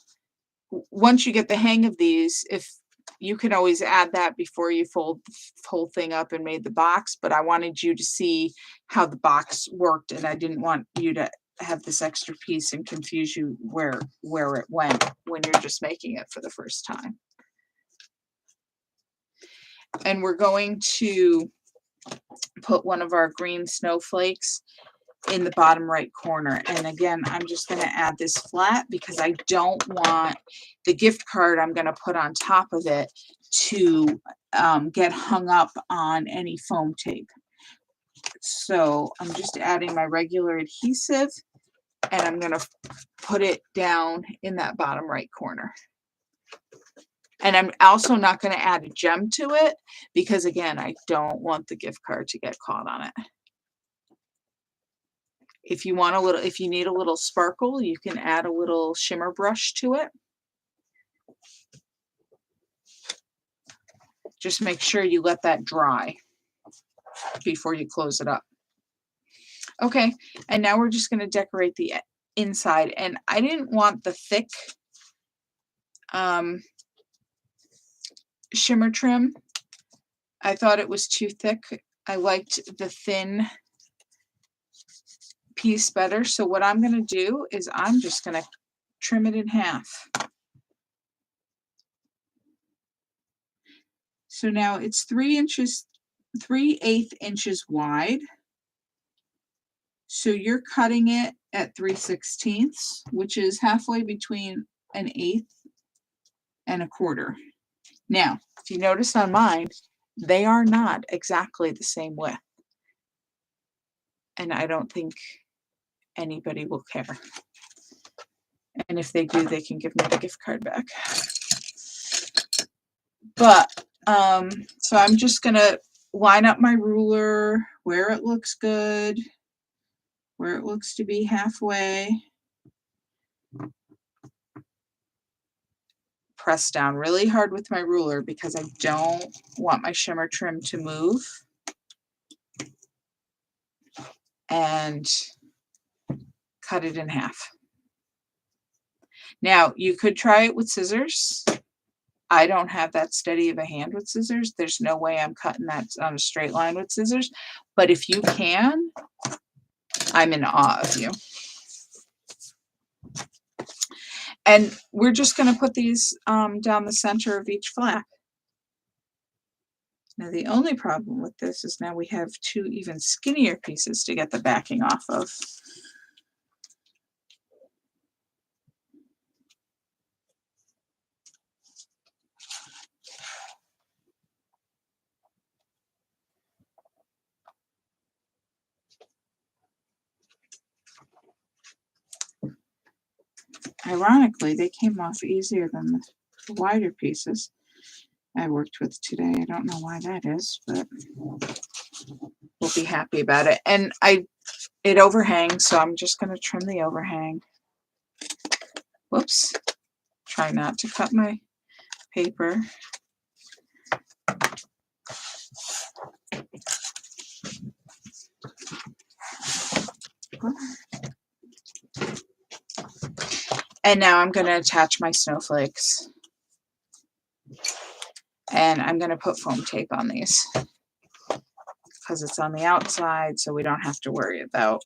once you get the hang of these, if you can always add that before you fold the whole thing up and made the box, but I wanted you to see how the box worked, and I didn't want you to have this extra piece and confuse you where it went when you're just making it for the first time. And we're going to put one of our green snowflakes in the bottom right corner. And again, I'm just going to add this flat because I don't want the gift card I'm going to put on top of it to get hung up on any foam tape. So I'm just adding my regular adhesive, and I'm going to put it down in that bottom right corner. And I'm also not going to add a gem to it because, again, I don't want the gift card to get caught on it. If you want if you need a little sparkle, you can add a little shimmer brush to it. Just make sure you let that dry before you close it up. Okay, and now we're just going to decorate the inside. And I didn't want the thick shimmer trim. I thought it was too thick. I liked the thin piece better. So what I'm going to do is I'm just going to trim it in half. So now it's 3/8 inches wide. So you're cutting it at 3/16, which is halfway between 1/8 and 1/4. Now, if you notice on mine, they are not exactly the same width. And I don't think anybody will care. And if they do, they can give me the gift card back. But, so I'm just going to line up my ruler where it looks good, where it looks to be halfway. Press down really hard with my ruler because I don't want my shimmer trim to move. And cut it in half. Now, you could try it with scissors. I don't have that steady of a hand with scissors. There's no way I'm cutting that on a straight line with scissors. But if you can, I'm in awe of you. And we're just going to put these down the center of each flap. Now, the only problem with this is now we have two even skinnier pieces to get the backing off of. Ironically, they came off easier than the wider pieces I worked with today. I don't know why that is, but we'll be happy about it. And it overhangs, so I'm just going to trim the overhang. Whoops. Try not to cut my paper. And now I'm going to attach my snowflakes. And I'm going to put foam tape on these because it's on the outside, so we don't have to worry about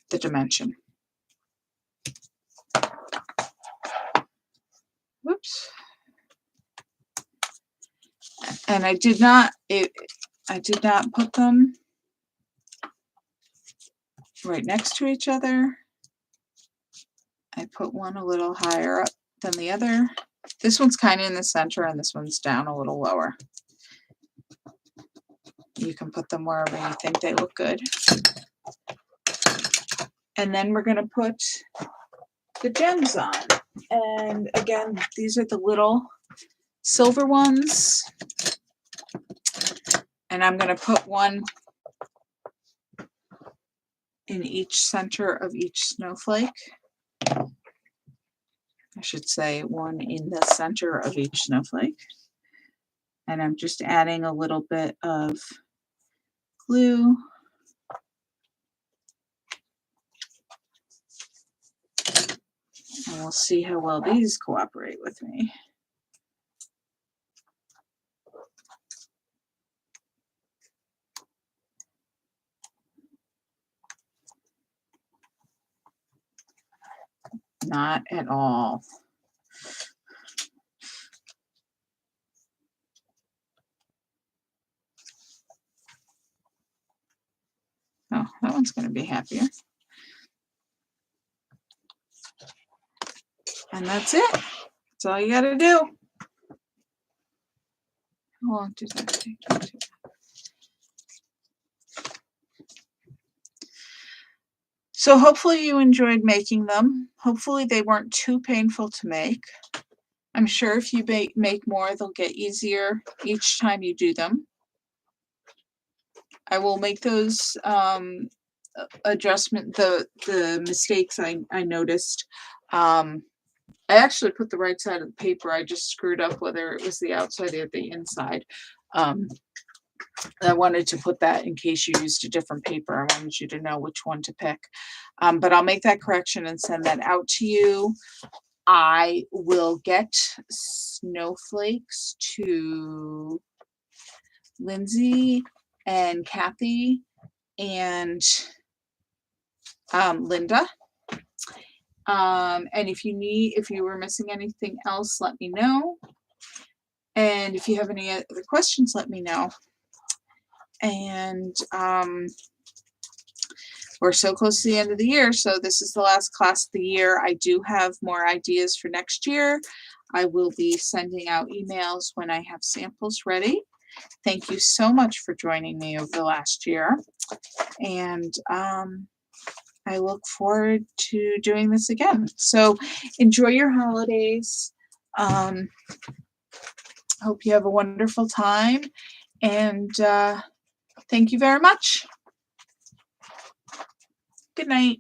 the dimension. Whoops. And I did not put them right next to each other. I put one a little higher up than the other. This one's kind of in the center and this one's down a little lower. You can put them wherever you think they look good. And then we're going to put the gems on. And again, these are the little silver ones. And I'm going to put one in each center of each snowflake. I should say one in the center of each snowflake. And I'm just adding a little bit of glue. And we'll see how well these cooperate with me. Not at all. Oh, that one's going to be happier. And that's it. That's all you got to do. How long did that take? So hopefully you enjoyed making them. Hopefully they weren't too painful to make. I'm sure if you make more, they'll get easier each time you do them. I will make those the mistakes I noticed. I actually put the right side of the paper. I just screwed up whether it was the outside or the inside. I wanted to put that in case you used a different paper. I wanted you to know which one to pick. But I'll make that correction and send that out to you. I will get snowflakes to Lindsay and Kathy and Linda. And if you were missing anything else, let me know. And if you have any other questions, let me know. And we're so close to the end of the year, so this is the last class of the year. I do have more ideas for next year. I will be sending out emails when I have samples ready. Thank you so much for joining me over the last year. And I look forward to doing this again. So enjoy your holidays. Hope you have a wonderful time. And thank you very much. Good night.